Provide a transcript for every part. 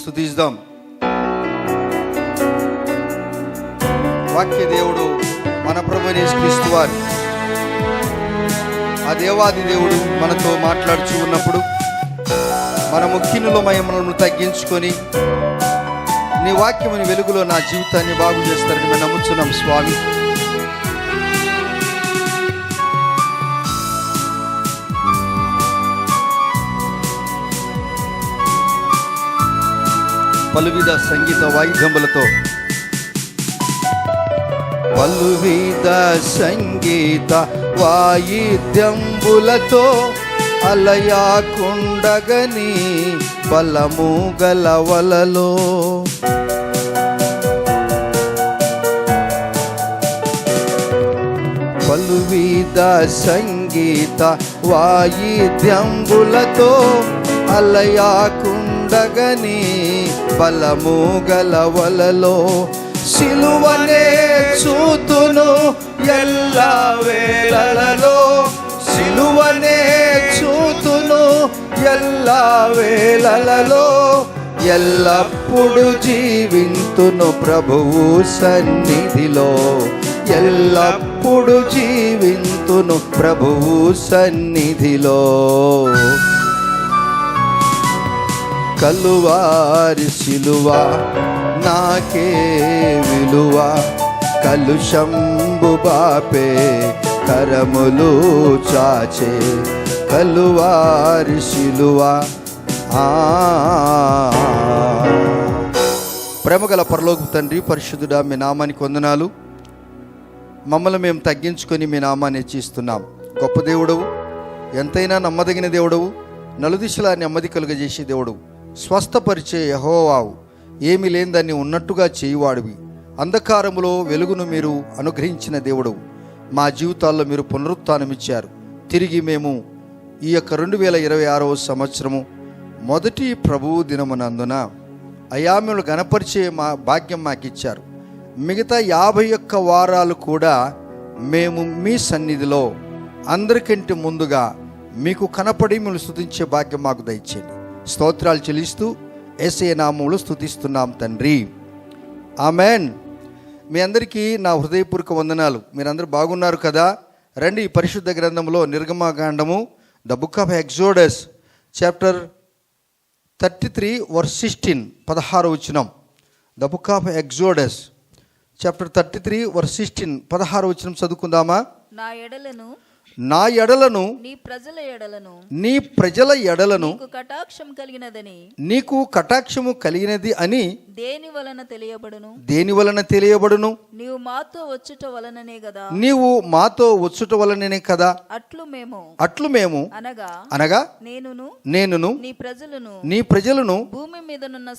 స్తుతిద్దాం. వాక్య దేవుడు మన ప్రభువైన యేసుక్రీస్తు వారు, ఆ దేవాది దేవుడు మనతో మాట్లాడుచూ ఉన్నప్పుడు మన ముఖ్యునిలో మనల్ని తగ్గించుకొని నీ వాక్యముని వెలుగులో నా జీవితాన్ని బాగు చేస్తారని మేము నమ్ముచున్నాం స్వామి. పలువిధ సంగీత వాయిద్యములతో పలువిధ సంగీత వాయిద్యంబులతో అలయాకుండగని బలము గలవలలో పలువిధ సంగీత వాయిద్యంబులతో అలయాకుండగని బలము గలవలలో సిలువనే చూతును ఎల్ల వేళలలో, సిలువనే చూతును ఎల్ల వేళలలో, ఎల్లప్పుడు జీవింతును ప్రభువు సన్నిధిలో, ఎల్లప్పుడు జీవింతును ప్రభువు సన్నిధిలో. కలువారి సిలువ నాకే విలువ, కలుషంబు బాపే కరములు చాచే కలువారి సిలువ. ప్రేమగల పరలోకపు తండ్రి, పరిశుద్ధుడా, మీ నామానికి వందనాలు. మమ్మల్ని మేము తగ్గించుకొని మీ నామాన్ని హెచ్చిస్తున్నాం. గొప్ప దేవుడవు, ఎంతైనా నమ్మదగిన దేవుడవు, నలుదిశలా నెమ్మది కలుగజేసే దేవుడవు, స్వస్థపరిచే యెహోవావు, ఏమి లేని దాన్ని ఉన్నట్టుగా చేయువాడివి, అంధకారములో వెలుగును మీరు అనుగ్రహించిన దేవుడవు. మా జీవితాల్లో మీరు పునరుత్థానమిచ్చారు. తిరిగి మేము ఈ యొక్క 2026వ సంవత్సరము మొదటి ప్రభువు దినమునందున అయా మేము గణపరిచే మా భాగ్యం మాకిచ్చారు. మిగతా 51 వారాలు కూడా మేము మీ సన్నిధిలో అందరికంటే ముందుగా మీకు కనపడి మేము స్తుతించే భాగ్యం మాకు దయచేయండి. స్తోత్రాలు చెల్లిస్తూ యేసయ్య నామములో స్తుతిస్తున్నాం తండ్రి, ఆమెన్. మీ అందరికీ నా హృదయపూర్వక వందనాలు. మీరందరూ బాగున్నారు కదా? రండి, ఈ పరిశుద్ధ గ్రంథంలో నిర్గమకాండము, the book of Exodus, chapter 33 verse 16, 16వ వచనం. The book of Exodus chapter 33 verse 16, 16వ వచనం చదువుకుందామా? నా ఎడలను నీ ప్రజల ఎడలను నీకు కటాక్షము కలిగినది అని దేని వలన తెలియబడును? నీవు మాతో వచ్చుట వలననే కదా. అట్లు మేము అనగా నేనును నీ ప్రజలను భూమి మీదనున్న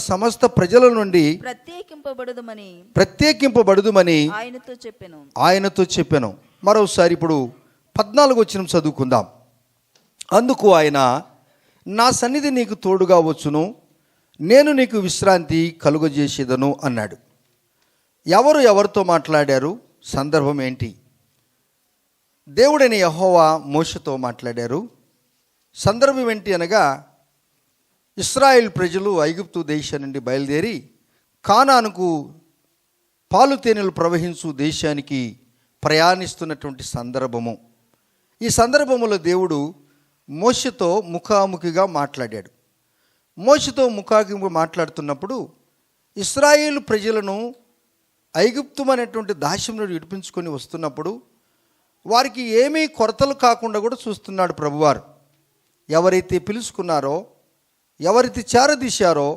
సమస్త ప్రజల నుండి ప్రత్యేకింపబడుదుమని ఆయనతో చెప్పాను. మరోసారి ఇప్పుడు 14వ వచనం చదువుకుందాం. అందుకు ఆయన, నా సన్నిధి నీకు తోడుగా వచ్చును, నేను నీకు విశ్రాంతి కలుగజేసేదను అన్నాడు. ఎవరితో మాట్లాడారు? సందర్భం ఏంటి? దేవుడైన యెహోవా మోషేతో మాట్లాడారు. సందర్భం ఏంటి అనగా, ఇశ్రాయేల్ ప్రజలు ఐగుప్తు దేశం నుండి బయలుదేరి కానానుకు పాలు తేనెలు ప్రవహించు దేశానికి ప్రయాణిస్తున్నటువంటి సందర్భము. ఈ సందర్భములో దేవుడు మోషేతో ముఖాముఖిగా మాట్లాడాడు. మోషేతో ముఖాముఖిగా మాట్లాడుతున్నప్పుడు ఇశ్రాయేలు ప్రజలను ఐగుప్తు అనేటువంటి దాస్యం నుండి విడిపించుకొని వస్తున్నప్పుడు వారికి ఏమీ కొరతలు కాకుండా కూడా చూస్తున్నాడు ప్రభువారు. ఎవరైతే పిలుచుకున్నారో, ఎవరైతే చేరదీశారో,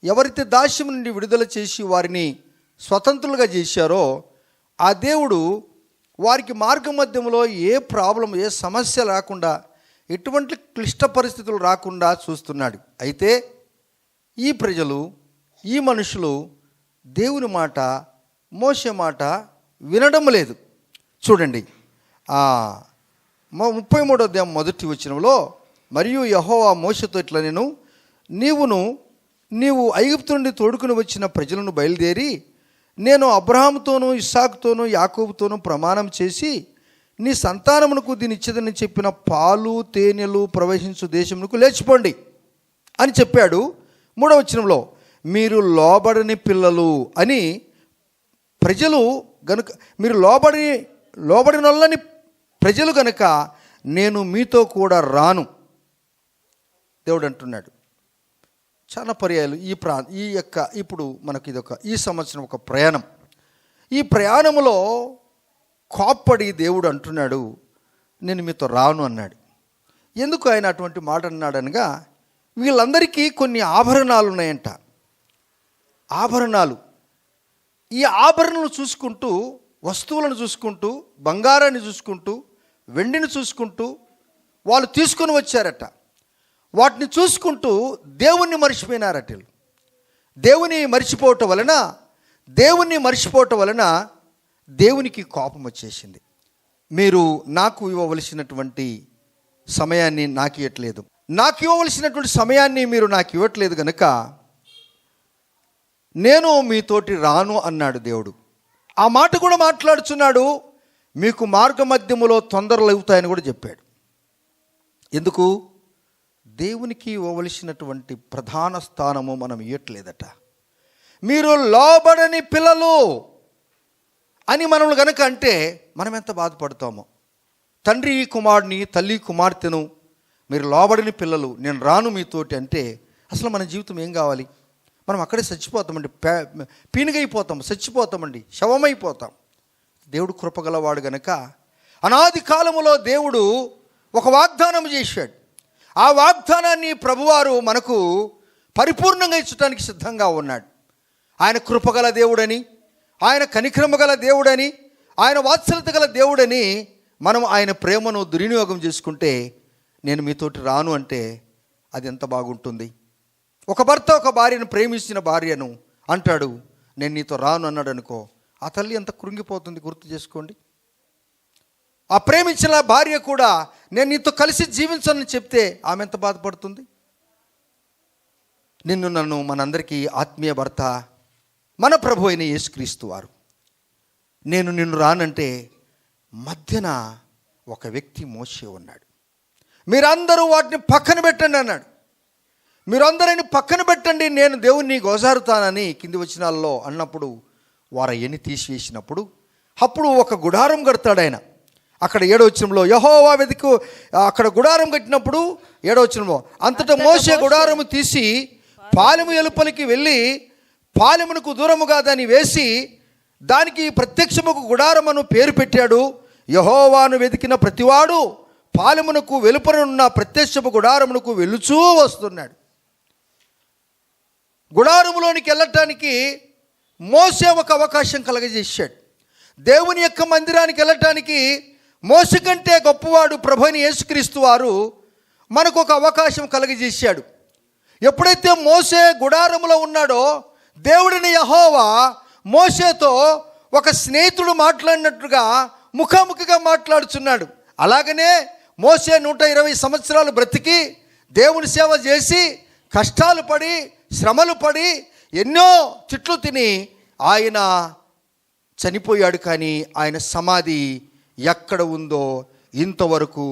ఎవరైతే దాస్యం నుండి విడుదల చేసి వారిని స్వతంత్రులుగా చేశారో, ఆ దేవుడు వారికి మార్గ మధ్యంలో ఏ ప్రాబ్లం, ఏ సమస్య రాకుండా, ఎటువంటి క్లిష్ట పరిస్థితులు రాకుండా చూస్తున్నాడు. అయితే ఈ ప్రజలు, ఈ మనుషులు దేవుని మాట, మోషే మాట వినడం లేదు. చూడండి, 33వ అధ్యాయం 1వ వచనంలో, మరియు యెహోవా మోషేతో ఇట్లా, నీవు ఐగుప్తు నుండి తోడుకుని వచ్చిన ప్రజలను బయలుదేరి నేను అబ్రహాముతోనూ ఇస్సాకుతోనూ యాకోబుతోనూ ప్రమాణం చేసి నీ సంతానమునకు దీని ఇచ్చేదని చెప్పిన పాలు తేనెలు ప్రవహించు దేశమునకు లేచిపోండి. అని చెప్పాడు. 3వ వచనంలో మీరు లోబడని పిల్లలు అని ప్రజలు గనుక, మీరు లోబడిన వాళ్ళని ప్రజలు గనుక నేను మీతో కూడా రాను దేవుడు అంటున్నాడు. చాలా పర్యాయాలు ఇప్పుడు మనకి ఈ సంవత్సరం ఒక ప్రయాణం. ఈ ప్రయాణంలో కోప్పడి దేవుడు అంటున్నాడు నేను మీతో రాను అన్నాడు. ఎందుకు ఆయన అటువంటి మాట అన్నాడు అనగా, వీళ్ళందరికీ కొన్ని ఆభరణాలు ఉన్నాయంట. ఆభరణాలు, ఈ ఆభరణాలను చూసుకుంటూ, వస్తువులను చూసుకుంటూ, బంగారాన్ని చూసుకుంటూ, వెండిని చూసుకుంటూ వాళ్ళు తీసుకొని వచ్చారట. వాటిని చూసుకుంటూ దేవుణ్ణి మర్చిపోయినారట. దేవుని మర్చిపోవటం వలన దేవునికి కోపం వచ్చేసింది. మీరు నాకు ఇవ్వవలసినటువంటి సమయాన్ని నాకు ఇవ్వవలసినటువంటి సమయాన్ని మీరు నాకు ఇవ్వట్లేదు కనుక నేను మీతోటి రాను అన్నాడు దేవుడు. ఆ మాట కూడా మాట్లాడుచున్నాడు, మీకు మార్గ మధ్యములో తొందరలు అవుతాయని కూడా చెప్పాడు. ఎందుకు? దేవునికి ఇవ్వవలసినటువంటి ప్రధాన స్థానము మనం ఇవ్వట్లేదట. మీరు లోబడని పిల్లలు అని మనల్ని గనక అంటే మనం ఎంత బాధపడతామో. తండ్రి కుమారుని, తల్లి కుమార్తెను మీరు లోబడని పిల్లలు, నేను రాను మీతోటి అంటే అసలు మన జీవితం ఏం కావాలి? మనం అక్కడే చచ్చిపోతామండి, పీనుగైపోతాం, చచ్చిపోతామండి, శవమైపోతాం. దేవుడు కృపగలవాడు గనక అనాది కాలములో దేవుడు ఒక వాగ్దానం చేశాడు. ఆ వాగ్దానాన్ని ప్రభువారు మనకు పరిపూర్ణంగా ఇచ్చడానికి సిద్ధంగా ఉన్నాడు. ఆయన కృపగల దేవుడని, ఆయన కనికరమ గల దేవుడని, ఆయన వాత్సల్యత గల దేవుడని మనం ఆయన ప్రేమను దుర్వినియోగం చేసుకుంటే నేను మీతోటి రాను అంటే అది ఎంత బాగుంటుంది. ఒక భర్త ఒక భార్యను, ప్రేమించిన భార్యను అంటాడు నేను నీతో రాను అన్నాడు అనుకో, ఆ తల్లి ఎంత కృంగిపోతుంది గుర్తు చేసుకోండి. ఆ ప్రేమించిన భార్య కూడా నేను నీతో కలిసి జీవించాలని చెప్తే ఆమె ఎంత బాధపడుతుంది. నన్ను మనందరికీ ఆత్మీయ భర్త మన ప్రభు అయిన యేసుక్రీస్తు వారు నేను నిన్ను రానంటే మధ్యన ఒక వ్యక్తి మోసే ఉన్నాడు. మీరందరూ వాటిని పక్కన పెట్టండి అన్నాడు. మీరందరిని పక్కన పెట్టండి, నేను దేవుణ్ణి గోజారుతానని కింది వచనాల్లో అన్నప్పుడు వారు అవన్నీ తీసివేసినప్పుడు అప్పుడు ఒక గుడారం కడతాడు ఆయన. అక్కడ 7వ వచనంలో యెహోవా వెతుకు అక్కడ గుడారం కట్టినప్పుడు 7వ వచనంలో అంతటా మోషే గుడారము తీసి పాలెము ఎలుపలికి వెళ్ళి పాలెమునకు దూరముగా దాన్ని వేసి దానికి ప్రత్యక్షముకు గుడారమును పేరు పెట్టాడు. యెహోవాను వెతికిన ప్రతివాడు పాలెమునకు వెలుపనున్న ప్రత్యక్షపు గుడారమునకు వెలుచూ వస్తున్నాడు. గుడారములోనికి వెళ్ళటానికి మోసే ఒక అవకాశం కలగజేశాడు. దేవుని యొక్క మందిరానికి వెళ్ళటానికి మోసే కంటే గొప్పవాడు ప్రభువైన యేసుక్రీస్తు వారు మనకు ఒక అవకాశం కలగజేశాడు. ఎప్పుడైతే మోసే గుడారములో ఉన్నాడో దేవుడిని యెహోవా మోసేతో ఒక స్నేహితుడు మాట్లాడినట్టుగా ముఖాముఖిగా మాట్లాడుచున్నాడు. అలాగనే మోసే 120 సంవత్సరాలు బ్రతికి దేవుని సేవ చేసి కష్టాలు పడి శ్రమలు పడి ఎన్నో తిట్లు తిని ఆయన చనిపోయాడు. కానీ ఆయన సమాధి ఎక్కడ ఉందో ఇంతవరకు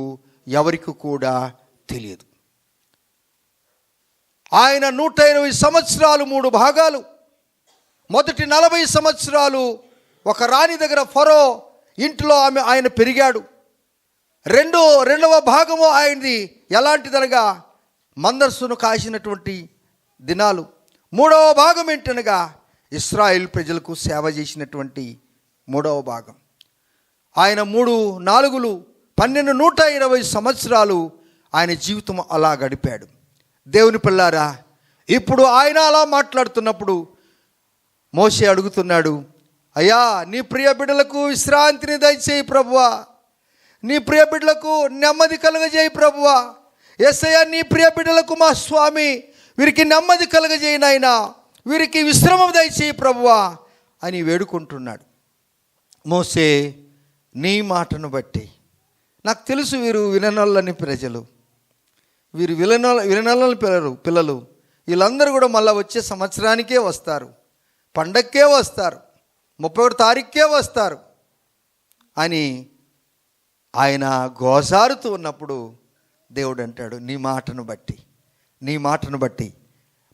ఎవరికి కూడా తెలియదు. ఆయన 120 సంవత్సరాలు 3 భాగాలు, మొదటి 40 సంవత్సరాలు ఒక రాణి దగ్గర ఫరో ఇంట్లో ఆయన పెరిగాడు. రెండవ భాగము ఆయనది ఎలాంటిదనగా మందస్సును కాసినటువంటి దినాలు. 3వ భాగం ఏంటనగా ఇశ్రాయేల్ ప్రజలకు సేవ చేసినటువంటి 3వ భాగం. ఆయన 3 4 12 120 సంవత్సరాలు ఆయన జీవితం అలా గడిపాడు. దేవుని పిల్లారా, ఇప్పుడు ఆయన అలా మాట్లాడుతున్నప్పుడు మోషే అడుగుతున్నాడు, అయ్యా నీ ప్రియ బిడ్డలకు విశ్రాంతిని దయచేయి ప్రభువా, నీ ప్రియ బిడ్డలకు నెమ్మది కలుగజేయి ప్రభువా, యేసయ్యా నీ ప్రియ బిడ్డలకు మా స్వామి వీరికి నెమ్మది కలుగజేయి నాయనా, వీరికి విశ్రమం దయచేయి ప్రభువా అని వేడుకుంటున్నాడు. మోసే నీ మాటను బట్టి నాకు తెలుసు వీరు విననొల్లని ప్రజలు, వీరు విననొల్లని పిల్లలు వీళ్ళందరూ కూడా మళ్ళీ వచ్చే సంవత్సరానికే వస్తారు, పండక్కే వస్తారు, 31 తారీఖుకే వస్తారు అని ఆయన గోసారుతూ ఉన్నప్పుడు దేవుడు అంటాడు నీ మాటను బట్టి నీ మాటను బట్టి.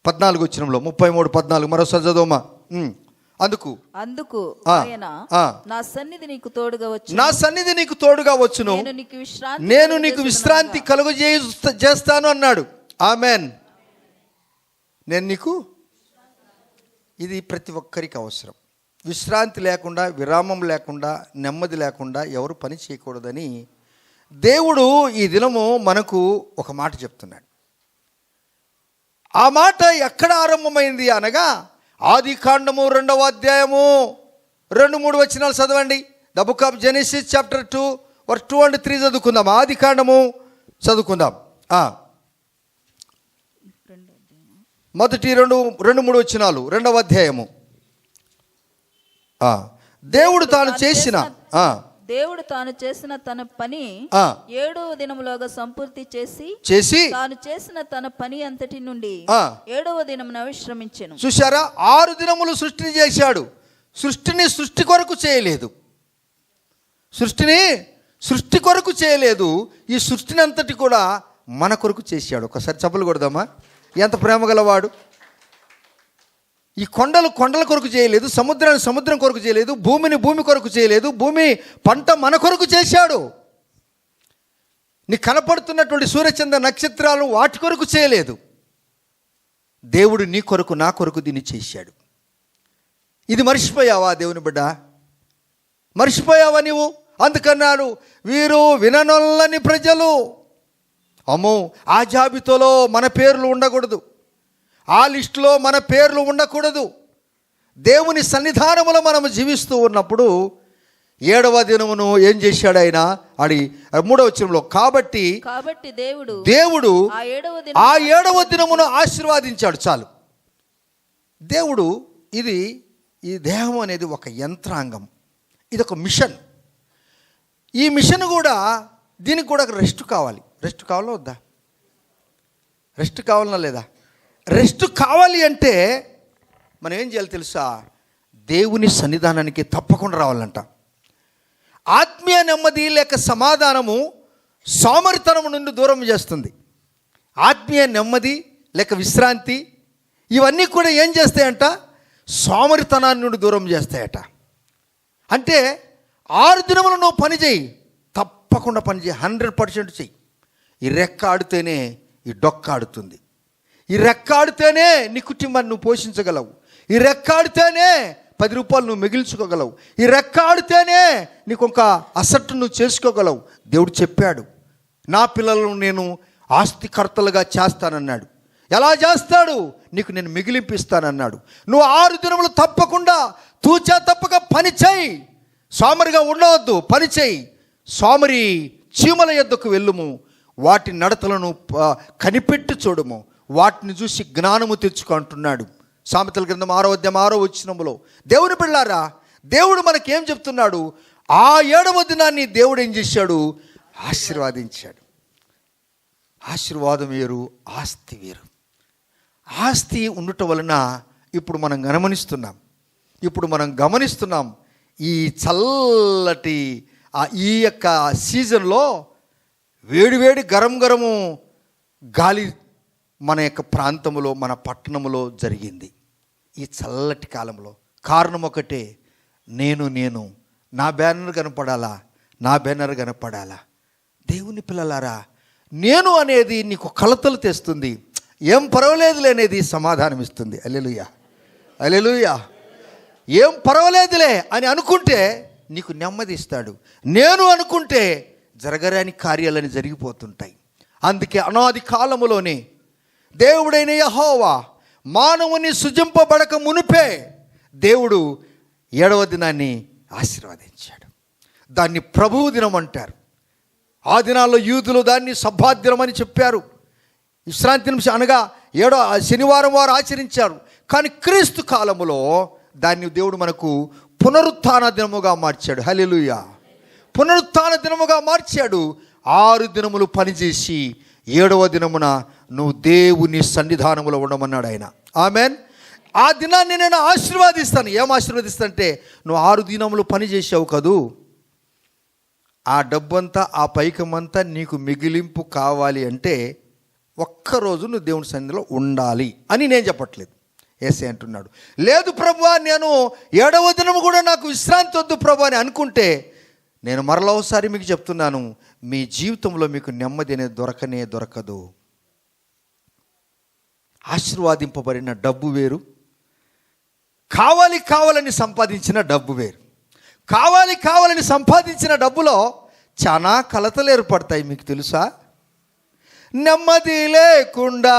14 వచనంలో 33:14 మరోసారి చదవమా. అందుకు ఆయన నా సన్నిధి నీకు తోడుగా వచ్చును, నా సన్నిధి నీకు తోడుగా వచ్చును, నేను నీకు విశ్రాంతి కలుగజేస్తాను అన్నాడు. ఆమెన్. నేను నీకు, ఇది ప్రతి ఒక్కరికి అవసరం. విశ్రాంతి లేకుండా, విరామం లేకుండా, నెమ్మది లేకుండా ఎవరు పని చేయకూడదని దేవుడు ఈ దినము మనకు ఒక మాట చెప్తున్నాడు. ఆ మాట ఎక్కడ ఆరంభమైంది అనగా ఆదికాండము 2వ అధ్యాయము 2-3 వచనాలు చదవండి. The book of Genesis chapter 2 verse 2 and 3 చదువుకుందాం. ఆదికాండము చదువుకుందాం. మొదటి 2-3 వచనాలు 2వ అధ్యాయము. దేవుడు తాను చేసిన తన పని 7వ దినములోగా సంపూర్తి చేసి తాను చేసిన తన పని అంతటి నుండి 7వ దినమున విశ్రమించెను. చూశారా, 6 దినములు సృష్టిని చేశాడు. సృష్టిని సృష్టి కొరకు చేయలేదు. సృష్టి కొరకు చేయలేదు. ఈ సృష్టిని అంతటి కూడా మన కొరకు చేశాడు. ఒకసారి చప్పలు కొడదామా. ఎంత ప్రేమ గలవాడు. ఈ కొండల కొరకు చేయలేదు, సముద్రం కొరకు చేయలేదు, భూమి కొరకు చేయలేదు, భూమి పంట మన కొరకు చేశాడు. నీ కనపడుతున్నటువంటి సూర్యచంద్ర నక్షత్రాలు వాటి కొరకు చేయలేదు. దేవుడు నీ కొరకు, నా కొరకు దీన్ని చేశాడు. ఇది మర్చిపోయావా దేవుని బిడ్డ? మర్చిపోయావా నీవు? అందుకన్నాడు, వీరు విననొల్లని ప్రజలు. అమ్మో, ఆ జాబితాలో మన పేర్లు ఉండకూడదు, ఆ లిస్టులో మన పేర్లు ఉండకూడదు. దేవుని సన్నిధానములో మనము జీవిస్తూ ఉన్నప్పుడు 7వ దినమును ఏం చేశాడు ఆయన? 3వ వచనంలో కాబట్టి దేవుడు ఆ 7వ దినమును ఆశీర్వదించాడు. చాలు. దేవుడు ఈ దేహం అనేది ఒక యంత్రాంగం, ఇది ఒక మిషన్. ఈ మిషన్ కూడా, దీనికి కూడా రెస్ట్ కావాలి. రెస్ట్ కావాలా వద్దా? రెస్ట్ కావాలన్నా లేదా? రెస్ట్ కావాలి అంటే మనం ఏం చేయాలి తెలుసా? దేవుని సన్నిధానానికి తప్పకుండా రావాలంట. ఆత్మీయ నెమ్మది లేక సమాధానము సోమరితనము నుండి దూరం చేస్తుంది. ఆత్మీయ నెమ్మది లేక విశ్రాంతి ఇవన్నీ కూడా ఏం చేస్తాయంట? సోమరితనాన్ని నుండి దూరం చేస్తాయట. అంటే 6 దినములు నువ్వు పని చేయి, తప్పకుండా పని చేయి, 100% చెయ్యి. ఈ రెక్క ఆడితేనే ఈ డొక్క ఆడుతుంది. ఈ రెక్కాడితేనే నీ కుటుంబాన్ని నువ్వు పోషించగలవు. ఈ రెక్కాడితేనే 10 రూపాయలు నువ్వు మిగిల్చుకోగలవు. ఈ రెక్కాడితేనే నీకు ఒక అసెట్ నువ్వు చేసుకోగలవు. దేవుడు చెప్పాడు, నా పిల్లలను నేను ఆస్తికర్తలుగా చేస్తానన్నాడు. ఎలా చేస్తాడు? నీకు నేను మిగిలింపిస్తానన్నాడు. నువ్వు 6 దినములు తప్పకుండా తూచా తప్పక పని చేయి. సోమరిగా ఉండవద్దు, పని చేయి. సోమరి చీమల యొద్దకు వెళ్ళుము, వాటి నడతలను కనిపెట్టి చూడము, వాటిని చూసి జ్ఞానము తెచ్చుకో అంటున్నాడు. సామెతల గ్రంథం 6వ అధ్యాయం 6వ వచనములో. దేవుని బిడ్డలారా, దేవుడు మనకేం చెప్తున్నాడు? ఆ 7వ దినాన్ని దేవుడు ఏం చేశాడు? ఆశీర్వదించాడు. ఆశీర్వాదం వేరు, ఆస్తి వేరు. ఆస్తి ఉండటం వలన ఇప్పుడు మనం గమనిస్తున్నాం ఈ చల్లటి ఈ యొక్క సీజన్లో వేడివేడి గరము గాలి మన యొక్క ప్రాంతంలో, మన పట్టణంలో జరిగింది. ఈ చల్లటి కాలంలో కారణం ఒకటే, నేను నా బ్యానర్ కనపడాలా. దేవుని పిల్లలారా, నేను అనేది నీకు కలతలు తెస్తుంది. ఏం పర్వాలేదులే అనేది సమాధానం ఇస్తుంది. హల్లెలూయా. ఏం పర్వాలేదులే అని అనుకుంటే నీకు నెమ్మది ఇస్తాడు. నేను అనుకుంటే జరగరాని కార్యాలని జరిగిపోతుంటాయి. అందుకే అనాది కాలములోనే దేవుడైన యెహోవా మానవుని సృజింపబడక మునిపే దేవుడు 7వ దినాన్ని ఆశీర్వదించాడు. దాన్ని ప్రభువు దినం అంటారు. ఆ దినాల్లో యూదులు దాన్ని సబ్బాత్ దినం అని చెప్పారు. విశ్రాంతి నిమిషం అనగా 7వ శనివారం వారు ఆచరించారు. కానీ క్రీస్తు కాలములో దాన్ని దేవుడు మనకు పునరుత్థాన దినముగా మార్చాడు. హల్లెలూయా. పునరుత్థాన దినముగా మార్చాడు. 6 దినములు పనిచేసి 7వ దినమున నువ్వు దేవుని సన్నిధానములో ఉండమన్నాడు ఆయన. ఆమెన్. ఆ దినాన్ని నేను ఆశీర్వాదిస్తాను. ఏం ఆశీర్వదిస్తానంటే, నువ్వు 6 దినములు పని చేసావు కదూ, ఆ డబ్బంతా, ఆ పైకమంతా నీకు మిగిలింపు కావాలి అంటే ఒక్కరోజు నువ్వు దేవుని సన్నిధిలో ఉండాలి అని నేను చెప్పట్లేదు. యేసే అంటున్నాడు, లేదు ప్రభువా, నేను 7వ దినం కూడా నాకు విశ్రాంతి వద్దు ప్రభు అని అనుకుంటే, నేను మరలోసారి మీకు చెప్తున్నాను, మీ జీవితంలో మీకు నెమ్మది అనేది దొరకదు. ఆశీర్వాదింపబడిన డబ్బు వేరు, కావాలని సంపాదించిన డబ్బు వేరు. కావాలని సంపాదించిన డబ్బులో చాలా కలతలు ఏర్పడతాయి, మీకు తెలుసా? నెమ్మది లేకుండా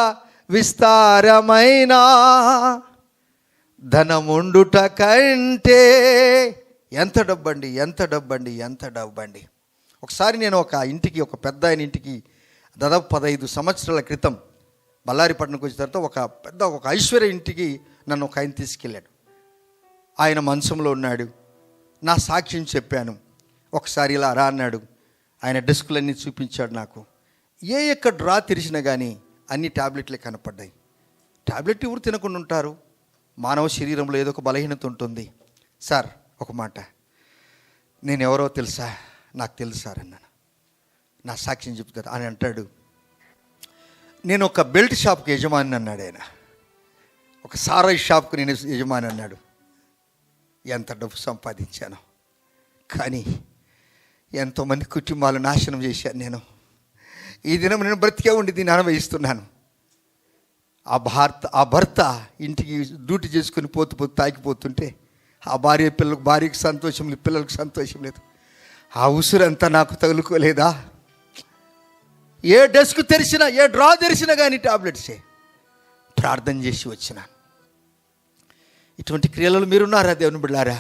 విస్తారమైన ధనముండుట కంటే ఎంత డబ్బండి. ఒకసారి నేను ఒక పెద్ద ఆయన ఇంటికి దాదాపు 15 సంవత్సరాల క్రితం బళ్ళారిపట్నంకి వచ్చిన తర్వాత ఒక ఐశ్వర్య ఇంటికి నన్ను ఒక ఆయన తీసుకెళ్ళాడు. ఆయన మంచంలో ఉన్నాడు. నా సాక్ష్యం చెప్పాను. ఒకసారి ఇలా రా అన్నాడు. ఆయన డెస్కులన్నీ చూపించాడు నాకు. ఎక్కడ డ్రా తెరిచినా కానీ అన్ని టాబ్లెట్లే కనపడ్డాయి. టాబ్లెట్ ఎవరు తినకుండా ఉంటారు? మానవ శరీరంలో ఏదో ఒక బలహీనత ఉంటుంది. సార్ ఒక మాట, నేను ఎవరో తెలుసా? నాకు తెలుసు సార్ అన్నాను. నా సాక్ష్యం చెప్తారు అని అంటాడు. నేను ఒక బెల్ట్ షాప్కి యజమాని అన్నాడు ఆయన. ఒక సారాయి షాప్కి నేను యజమాని అన్నాడు. ఎంత డబ్బు సంపాదించాను, కానీ ఎంతోమంది కుటుంబాలు నాశనం చేశాను నేను. ఈ దినం నేను బ్రతికే ఉండి దీన్ని అనుభవిస్తున్నాను. ఆ భర్త ఇంటికి డ్యూటీ చేసుకుని పోతూ తాగిపోతుంటే ఆ భార్యకి సంతోషం లేదు, పిల్లలకు సంతోషం లేదు. ఆ ఉసురంతా నాకు తగులుకోలేదా? ఏ డెస్క్ తెరిచినా, ఏ డ్రా తెరిచినా కానీ టాబ్లెట్సే. ప్రార్థన చేసి వచ్చినాను. ఇటువంటి క్రియలలో మీరున్నారా దేవుని బిడ్డలారా?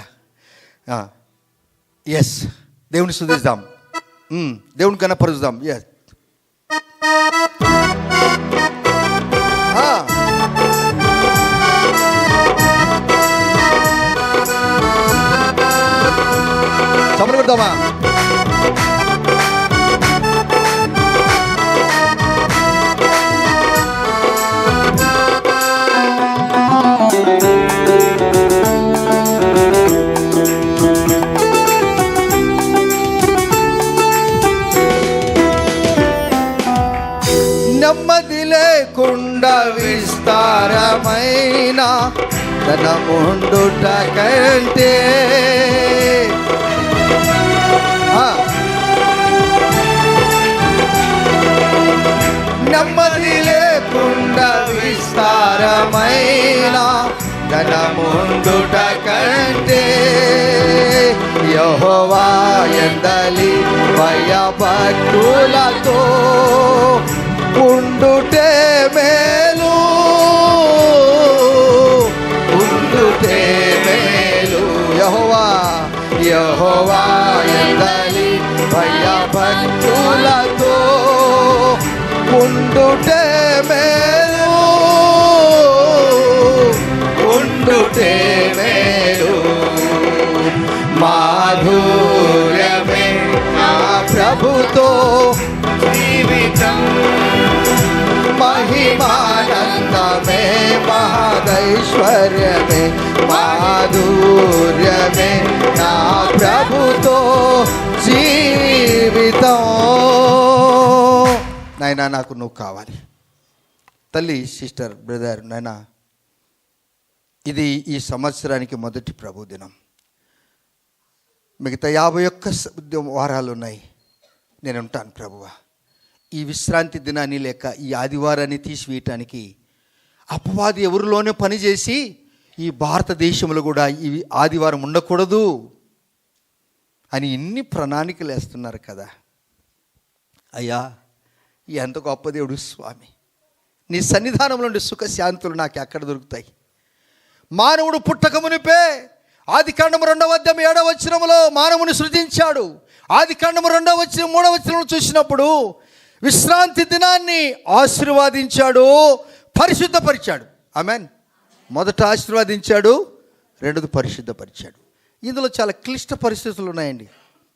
ఎస్, దేవుని స్తుతిద్దాం, దేవుని కనపరుద్దాం. ఎస్, చప్పట్లు కొడదామా? నెమ్మది లేకుండా విస్తారమైన ధనముండుట కంటే నెమ్మది లేకుండా విస్తారమైన ధనముండుట కంటే యెహోవా యందలి భయభక్తులతో ఉండుటే మేలు, ఉండుటే మేలు. యెహోవా యందలి భయభక్తులతో ఉండుటే మేలు, ఉండుటే మేలు. మాధుర్యమే నా ప్రభుతో జీవితం, మహిమానందమే మహదైశ్వర్యమే, మాధుర్యమే నా ప్రభుతో జీవితం. నాయనా, నాకు నువ్వు కావాలి. తల్లి, సిస్టర్, బ్రదర్, నాయనా, ఇది ఈ సంవత్సరానికి మొదటి ప్రభు దినం. మిగతా 51 వారాలు ఉన్నాయి. నేను ఉంటాను ప్రభువా. ఈ విశ్రాంతి దినాన్ని లేక ఈ ఆదివారాన్ని తీసివేయటానికి అపవాది ఎవరిలోనే పనిచేసి ఈ భారతదేశంలో కూడా ఈ ఆదివారం ఉండకూడదు అని ఇన్ని ప్రణాళికలు వేస్తున్నారు కదా. అయ్యా, ఎంత గొప్ప దేవుడు స్వామి. నీ సన్నిధానంలో ఉండే సుఖశాంతులు నాకు ఎక్కడ దొరుకుతాయి? మానవుడు పుట్టక మునిపే ఆదికాండము 2వ అధ్యాయం 7వ వచనంలో మానవుని సృజించాడు. ఆదికాండము 2వ వచనం 3వ వచనంలో చూసినప్పుడు విశ్రాంతి దినాన్ని ఆశీర్వాదించాడు, పరిశుద్ధపరిచాడు. ఆమేన్. మొదట ఆశీర్వాదించాడు, రెండోది పరిశుద్ధపరిచాడు. ఇందులో చాలా క్లిష్ట పరిస్థితులు ఉన్నాయండి.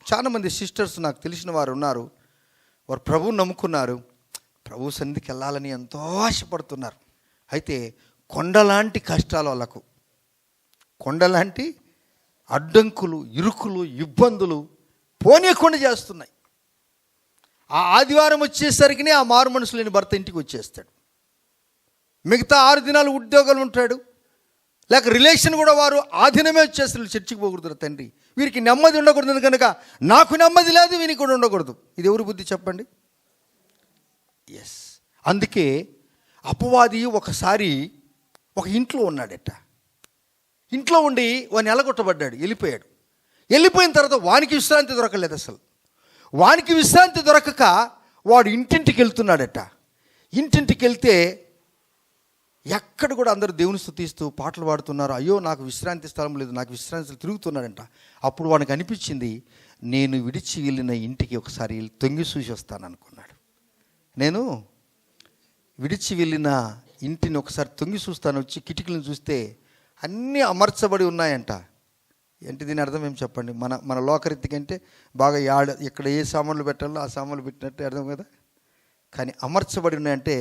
చాలామంది సిస్టర్స్ నాకు తెలిసిన వారు ఉన్నారు. వారు ప్రభువుని నమ్ముకున్నారు, ప్రభు సన్నిధికి వెళ్ళాలని ఎంతో ఆశపడుతున్నారు. అయితే కొండలాంటి కష్టాలు, వాళ్ళకు కొండలాంటి అడ్డంకులు, ఇరుకులు, ఇబ్బందులు పోనీయకుండా చేస్తున్నాయి. ఆ ఆదివారం వచ్చేసరికి ఆ మారు మనసు లేని భర్త ఇంటికి వచ్చేస్తాడు. మిగతా 6 దినాలు ఉద్యోగాలు ఉంటాడు, లేక రిలేషన్ కూడా వారు ఆ దినమే వచ్చేస్తారు. చర్చికి పోకూడదు తండ్రి, వీరికి నెమ్మది ఉండకూడదు కనుక నాకు నెమ్మది లేదు, వీనికి కూడా ఉండకూడదు. ఇది ఎవరి బుద్ధి చెప్పండి? ఎస్. అందుకే అపవాది ఒకసారి ఒక ఇంట్లో ఉన్నాడట. ఇంట్లో ఉండి వాడిని ఎలగొట్టబడ్డాడు, వెళ్ళిపోయిన తర్వాత వానికి విశ్రాంతి దొరకలేదు. అసలు వానికి విశ్రాంతి దొరకక వాడు ఇంటింటికి వెళ్తున్నాడట. ఇంటింటికి వెళ్తే ఎక్కడ కూడా అందరూ దేవుని స్తుతిస్తూ పాటలు పాడుతున్నారు. అయ్యో నాకు విశ్రాంతి స్థలం లేదు, నాకు విశ్రాంతి తిరుగుతున్నాడంట. అప్పుడు వాడికి అనిపించింది, నేను విడిచి వెళ్ళిన ఇంటికి ఒకసారి తొంగి చూసి వస్తాను అనుకున్నాడు. నేను విడిచి వెళ్ళిన ఇంటిని ఒకసారి తొంగి చూస్తాను. వచ్చి కిటికీలను చూస్తే అన్నీ అమర్చబడి ఉన్నాయంట. ఏంటి దీని అర్థం ఏం చెప్పండి? మన లోకరీతి కంటే బాగా ఇక్కడ ఏ సామాన్లు పెట్టాలో ఆ సామాన్లు పెట్టినట్టే అర్థం కదా. కానీ అమర్చబడి ఉన్నాయంటే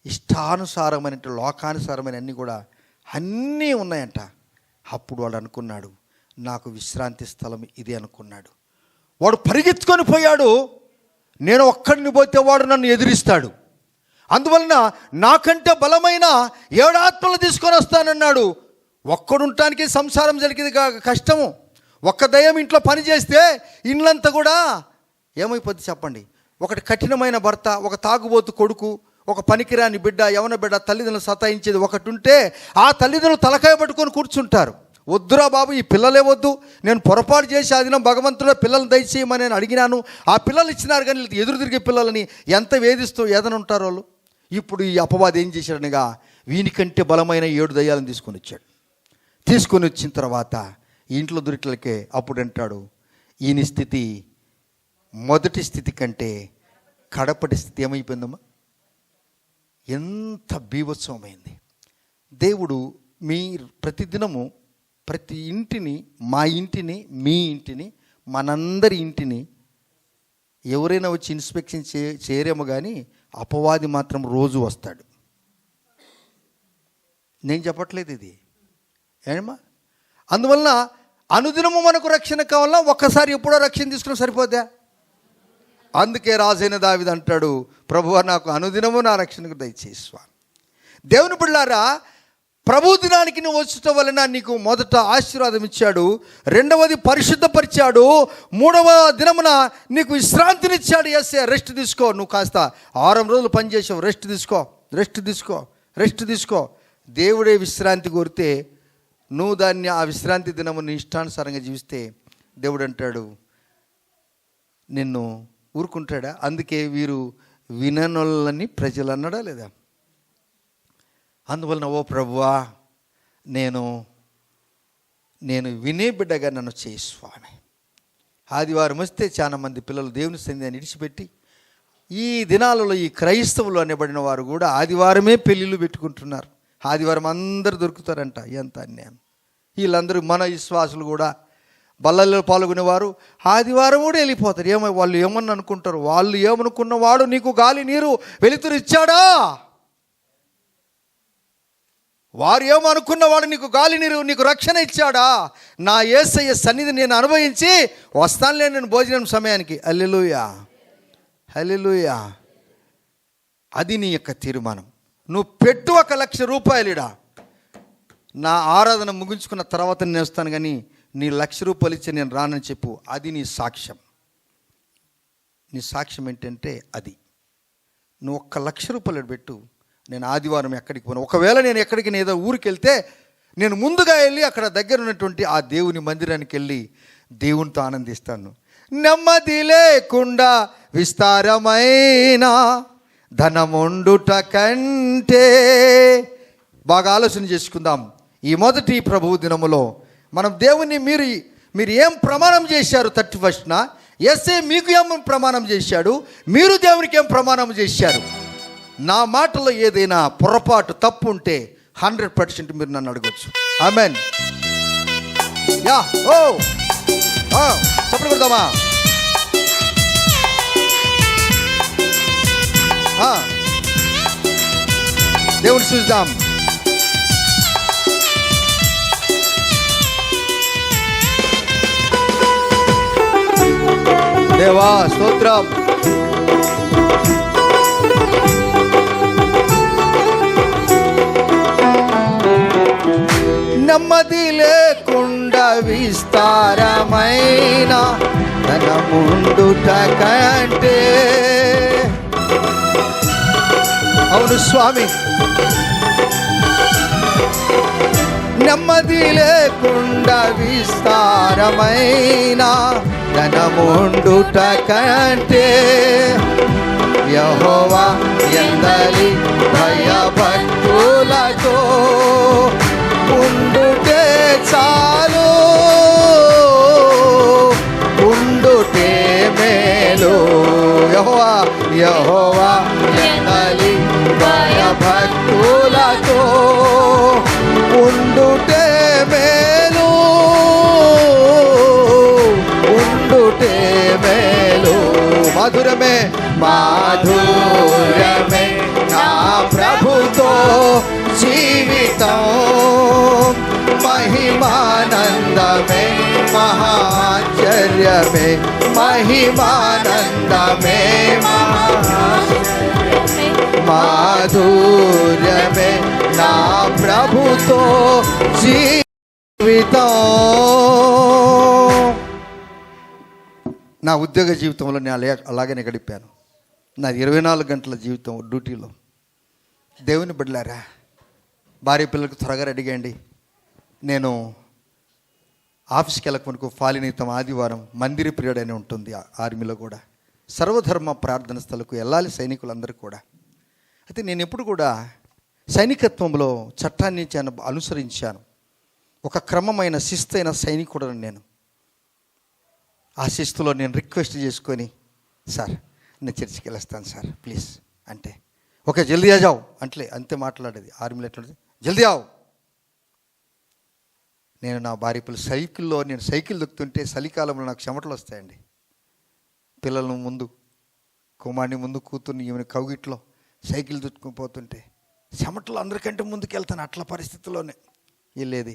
ఇష్టానుసారమైన, లోకానుసారమైన అన్నీ కూడా అన్నీ ఉన్నాయంట. అప్పుడు వాడు అనుకున్నాడు, నాకు విశ్రాంతి స్థలం ఇది అనుకున్నాడు. వాడు పరిగెత్తుకొని పోయాడు. నేను ఒక్కడిని పోతే వాడు నన్ను ఎదిరిస్తాడు, అందువలన నాకంటే బలమైన 7 ఆత్మలు తీసుకొని వస్తానన్నాడు. ఒక్కడుంటానికి సంసారం జరిగేది కష్టము. ఒక్క దయ్యం ఇంట్లో పని చేస్తే ఇల్లంతా కూడా ఏమైపోద్ది చెప్పండి? ఒకటి కఠినమైన భర్త, ఒక తాగుబోతు కొడుకు, ఒక పనికిరాని బిడ్డ, యవన బిడ్డ, తల్లిదండ్రులు సతాయించేది ఒకటి ఉంటే ఆ తల్లిదండ్రులు తలకాయ పట్టుకొని కూర్చుంటారు. వద్దురా బాబు, ఈ పిల్లలే వద్దు, నేను పొరపాటు చేసి ఆ దినం భగవంతుడు పిల్లల్ని దయచేయమని నేను అడిగినాను, ఆ పిల్లలు ఇచ్చినారు కానీ ఎదురు తిరిగే పిల్లలని ఎంత వేధిస్తూ ఏదైనా ఉంటారు వాళ్ళు. ఇప్పుడు ఈ అపవాది ఏం చేశాడనగా వీనికంటే బలమైన 7 దయ్యాలను తీసుకొని వచ్చాడు. తీసుకొని వచ్చిన తర్వాత ఇంట్లో దొరికలకే అప్పుడు అంటాడు, ఈయన స్థితి మొదటి స్థితి కంటే కడపటి స్థితి ఏమైపోయిందమ్మా, ఎంత బీభత్సవమైంది. దేవుడు మీ ప్రతిదినము ప్రతి ఇంటిని, మా ఇంటిని, మీ ఇంటిని, మనందరి ఇంటిని ఎవరైనా వచ్చి ఇన్స్పెక్షన్ చేయరేమో కానీ అపవాది మాత్రం రోజు వస్తాడు. నేను చెప్పట్లేదు ఇది ఏమా. అందువలన అనుదినము మనకు రక్షణ కావాలా, ఒక్కసారి ఎప్పుడో రక్షణ తీసుకుని సరిపోద్దా? అందుకే రాజైన దావీదు అంటాడు, ప్రభువా నాకు అనుదినము నా రక్షణకు దయచేయి స్వామి. దేవుని బిడ్డలారా, ప్రభు దినానికి నువ్వు వచ్చటం వలన నీకు మొదట ఆశీర్వాదం ఇచ్చాడు, రెండవది పరిశుద్ధపరిచాడు, 3వ దినమున నీకు విశ్రాంతినిచ్చాడు. ఎస్ఏ రెస్ట్ తీసుకో, నువ్వు కాస్త 6 రోజులు పనిచేసావు, రెస్ట్ తీసుకో. దేవుడే విశ్రాంతి కోరితే నువ్వు దాన్ని ఆ విశ్రాంతి దినము నీ ఇష్టానుసారంగా జీవిస్తే దేవుడు అంటాడు నిన్ను ఊరుకుంటాడా? అందుకే వీరు విననొల్లని ప్రజలు అన్నాడా లేదా? అందువలన ఓ ప్రభువా, నేను వినే బిడ్డగా నన్ను చేయి స్వామి. ఆదివారం వస్తే చాలా మంది పిల్లలు దేవుని సన్నిధిని విడిచిపెట్టి ఈ దినాలలో ఈ క్రైస్తవులు అనబడిన వారు కూడా ఆదివారమే పెళ్ళిళ్ళు పెట్టుకుంటున్నారు. ఆదివారం అందరూ దొరుకుతారంట. ఎంత అన్యాయం! వీళ్ళందరూ మన విశ్వాసులు కూడా బల్లల్లో పాల్గొనేవారు ఆదివారం కూడా వెళ్ళిపోతారు. వాళ్ళు ఏమని అనుకుంటారు? వాళ్ళు ఏమనుకున్నవాడు నీకు గాలి నీరు వెలుతురు ఇచ్చాడా? వారు ఏమనుకున్నవాడు నీకు గాలి నీరు, నీకు రక్షణ ఇచ్చాడా? నా యేసయ్య సన్నిధి నేను అనుభవించి వస్తానులే నేను భోజనం సమయానికి. హల్లెలూయా, హల్లెలూయా. అది నీ యొక్క తీర్మానం. నువ్వు పెట్టు 1,00,000 రూపాయలుడా, నా ఆరాధన ముగించుకున్న తర్వాత నేను వస్తాను, కానీ నీ 1,00,000 రూపాయలు ఇచ్చి నేను రానని చెప్పు. అది నీ సాక్ష్యం. నీ సాక్ష్యం ఏంటంటే అది నువ్వు 1,00,000 రూపాయలు పెట్టు, నేను ఆదివారం ఎక్కడికి పోను. ఒకవేళ నేను ఎక్కడికి ఏదో ఊరికి వెళ్తే నేను ముందుగా వెళ్ళి అక్కడ దగ్గర ఉన్నటువంటి ఆ దేవుని మందిరానికి వెళ్ళి దేవునితో ఆనందిస్తాను. నెమ్మది లేకుండా విస్తారమైన ధనముండుట కంటే, బాగా ఆలోచన చేసుకుందాం. ఈ మొదటి ప్రభువు దినములో మనం దేవుని మీరు ఏం ప్రమాణం చేశారు? 31న ఎస్ఏ మీకు ఏం ప్రమాణం చేశాడు? మీరు దేవునికి ఏం ప్రమాణం చేశారు? నా మాటలో ఏదైనా పొరపాటు తప్పు ఉంటే 100% మీరు నన్ను అడగొచ్చు. ఆమెన్. యా ఓ చెప్పలు కొడదామా? దేవుని చూద్దాం. దేవా స్తోత్రం. నెమ్మది లేకుండా విస్తారమైన తన ముందుట కంటే. అవును స్వామి, నెమ్మది లేకుండా విస్తారమైన తన ముందుట కంటే యెహోవా యందలి భయభక్తులతో ఉండుటే చాలు, ఉండుటే మేలు. యెహోవా యెహోవా యందలి భయభక్తులతో ఉండుటే మేలు, ఉండుటే మేలు. మధురమే మాధుర్యమే నా ప్రభుతో జీవితం, మహిమానందమే మహాశ్చర్యమే, మహిమానందమే మాధుర్యమే నా ప్రభుతో జీవితం. నా ఉద్యోగ జీవితంలో నేను అలాగనే గడిపాను. నాది 24 గంటల జీవితం డ్యూటీలో. దేవుని బిడ్డలారా, భార్య పిల్లలకు త్వరగా అడిగండి. నేను ఆఫీస్కి వెళ్ళకమునుకు ఫాలినీతం ఆదివారం మందిర పీరియడ్ అని ఉంటుంది ఆర్మీలో కూడా. సర్వధర్మ ప్రార్థన స్థలకు వెళ్ళాలి సైనికులందరూ కూడా. అయితే నేను ఎప్పుడు కూడా సైనికత్వంలో చట్టాన్ని అనుసరించాను. ఒక క్రమమైన శిస్తైన సైనికుడను నేను. ఆ శిస్తులో నేను రిక్వెస్ట్ చేసుకొని, సార్ నేను చర్చికి వెళ్ళొస్తాను సార్ ప్లీజ్ అంటే, ఓకే జల్దీ ఆ జావ్ అంటే అంతే మాట్లాడేది. ఆర్మీలో ఎట్లా జల్దీ ఆవ్. నేను నా భార్య పిల్లలు సైకిల్లో, నేను సైకిల్ దొక్కుతుంటే చలికాలంలో నాకు చెమటలు వస్తాయండి. పిల్లలను ముందు, కుమారుని ముందు, కూతుర్ని ఈమెను కౌగిట్లో సైకిల్ దుట్టుకుని పోతుంటే చెమటలు అందరికంటే ముందుకు వెళ్తాను. అట్లా పరిస్థితుల్లోనే వెళ్ళేది.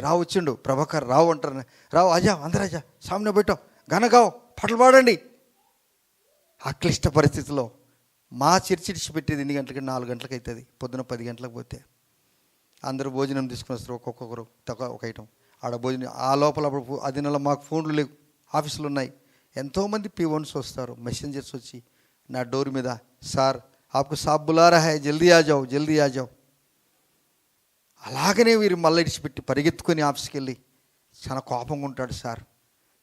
రావు వచ్చిండు ప్రభాకర్, రావు అంటారు. రావు అజా అందరూ అజా సామ్నే పెట్టావు గనగావు పాటలు పాడండి. ఆ క్లిష్ట పరిస్థితిలో మా చర్చి పెట్టేది 8 గంటలకి 4 గంటలకు అవుతుంది. పొద్దున 10 గంటలకు పోతే అందరూ భోజనం తీసుకుని వస్తారు, ఒక్కొక్కరు ఒక ఐటమ్ ఆడ భోజనం. ఆ లోపల అప్పుడు అది నెల మాకు ఫోన్లు లేవు, ఆఫీసులు ఉన్నాయి. ఎంతోమంది P1s వస్తారు, మెసెంజర్స్ వచ్చి నా డోర్ మీద, సార్ ఆప్కు సాబ్ బులా రహా హై జల్దీ ఆ జావ్ జల్దీ ఆ జావ్. అలాగనే వీరు మళ్ళీ ఇడిచిపెట్టి పరిగెత్తుకొని ఆఫీస్కి వెళ్ళి చాలా కోపంగా ఉంటాడు సార్.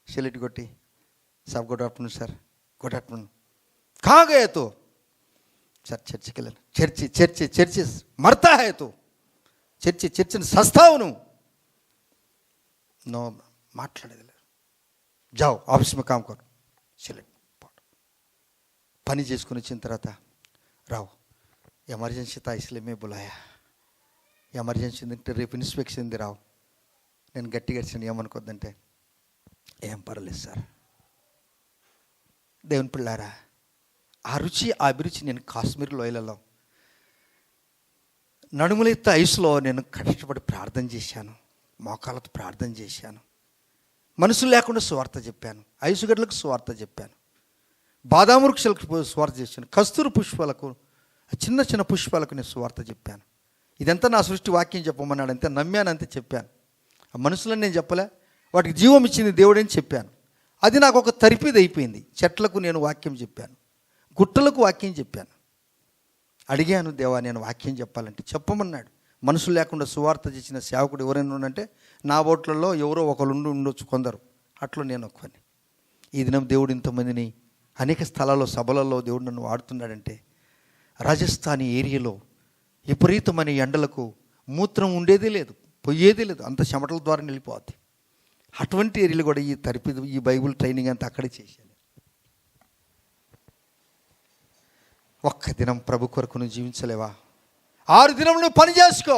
సెలెట్ కొట్టి, sir good afternoon sir, good afternoon కहाँ गए तो? సార్ చర్చికి వెళ్ళాను. చర్చి మరతా హై తో, చర్చిని సస్తావు నువ్వు. నో మాట్లాడేది లేదు. జావ్ ఆఫీస్ में काम करो. సెలెట్ పని చేసుకుని వచ్చిన తర్వాత, రావు ఎమర్జెన్సీ తా ఇస్లే మే బులాయా, ఎమర్జెన్సీ ఉందంటే రేపు ఇన్స్పెక్షన్ ఉంది రావు. నేను గట్టిగా అరిచాను, ఏమనుకోద్దంటే ఏం పర్లేదు సార్. దేవుని పిల్లారా, ఆ రుచి ఆ అభిరుచి నేను కాశ్మీర్ లోయలలో నడుములెత్త ఐసులో నేను కష్టపడి ప్రార్థన చేశాను, మోకాళ్ళతో ప్రార్థన చేశాను. మనసు లేకుండా సువార్త చెప్పాను, ఐసుగడ్డలకు సువార్త చెప్పాను, బాదాం వృక్షాలకు సువార్త చేశాను, కస్తూరి పుష్పాలకు, చిన్న చిన్న పుష్పాలకు నేను సువార్త చెప్పాను. ఇదంతా నా సృష్టి వాక్యం చెప్పమన్నాడు, అంతే నమ్మాను, అంతే చెప్పాను. ఆ మనసులో నేను చెప్పలే, వాటికి జీవం ఇచ్చింది దేవుడని చెప్పాను. అది నాకు ఒక తరిపిది అయిపోయింది. చెట్లకు నేను వాక్యం చెప్పాను, గుట్టలకు వాక్యం చెప్పాను. అడిగాను, దేవా నేను వాక్యం చెప్పాలంటే చెప్పమన్నాడు. మనసు లేకుండా సువార్త చేసిన సేవకుడు ఎవరైనా ఉండంటే నా ఓట్లలో ఎవరో ఒకరు ఉండొచ్చు, కొందరు. అట్లా నేను ఒక్కని. ఈ దినం దేవుడు ఇంతమందిని అనేక స్థలాల్లో సభలలో దేవుడు నన్ను వాడుతున్నాడంటే, రాజస్థానీ ఏరియాలో విపరీతమైన ఎండలకు మూత్రం ఉండేదే లేదు, పోయేదే లేదు, అంత చెమటల ద్వారా వెళ్ళిపోద్ది. అటువంటి ఏరియాలు కూడా ఈ బైబుల్ ట్రైనింగ్ అంతా అక్కడే చేశాను. ఒక్క దినం ప్రభు కొరకు నువ్వు జీవించలేవా? 6 దినం నువ్వు పని చేసుకో,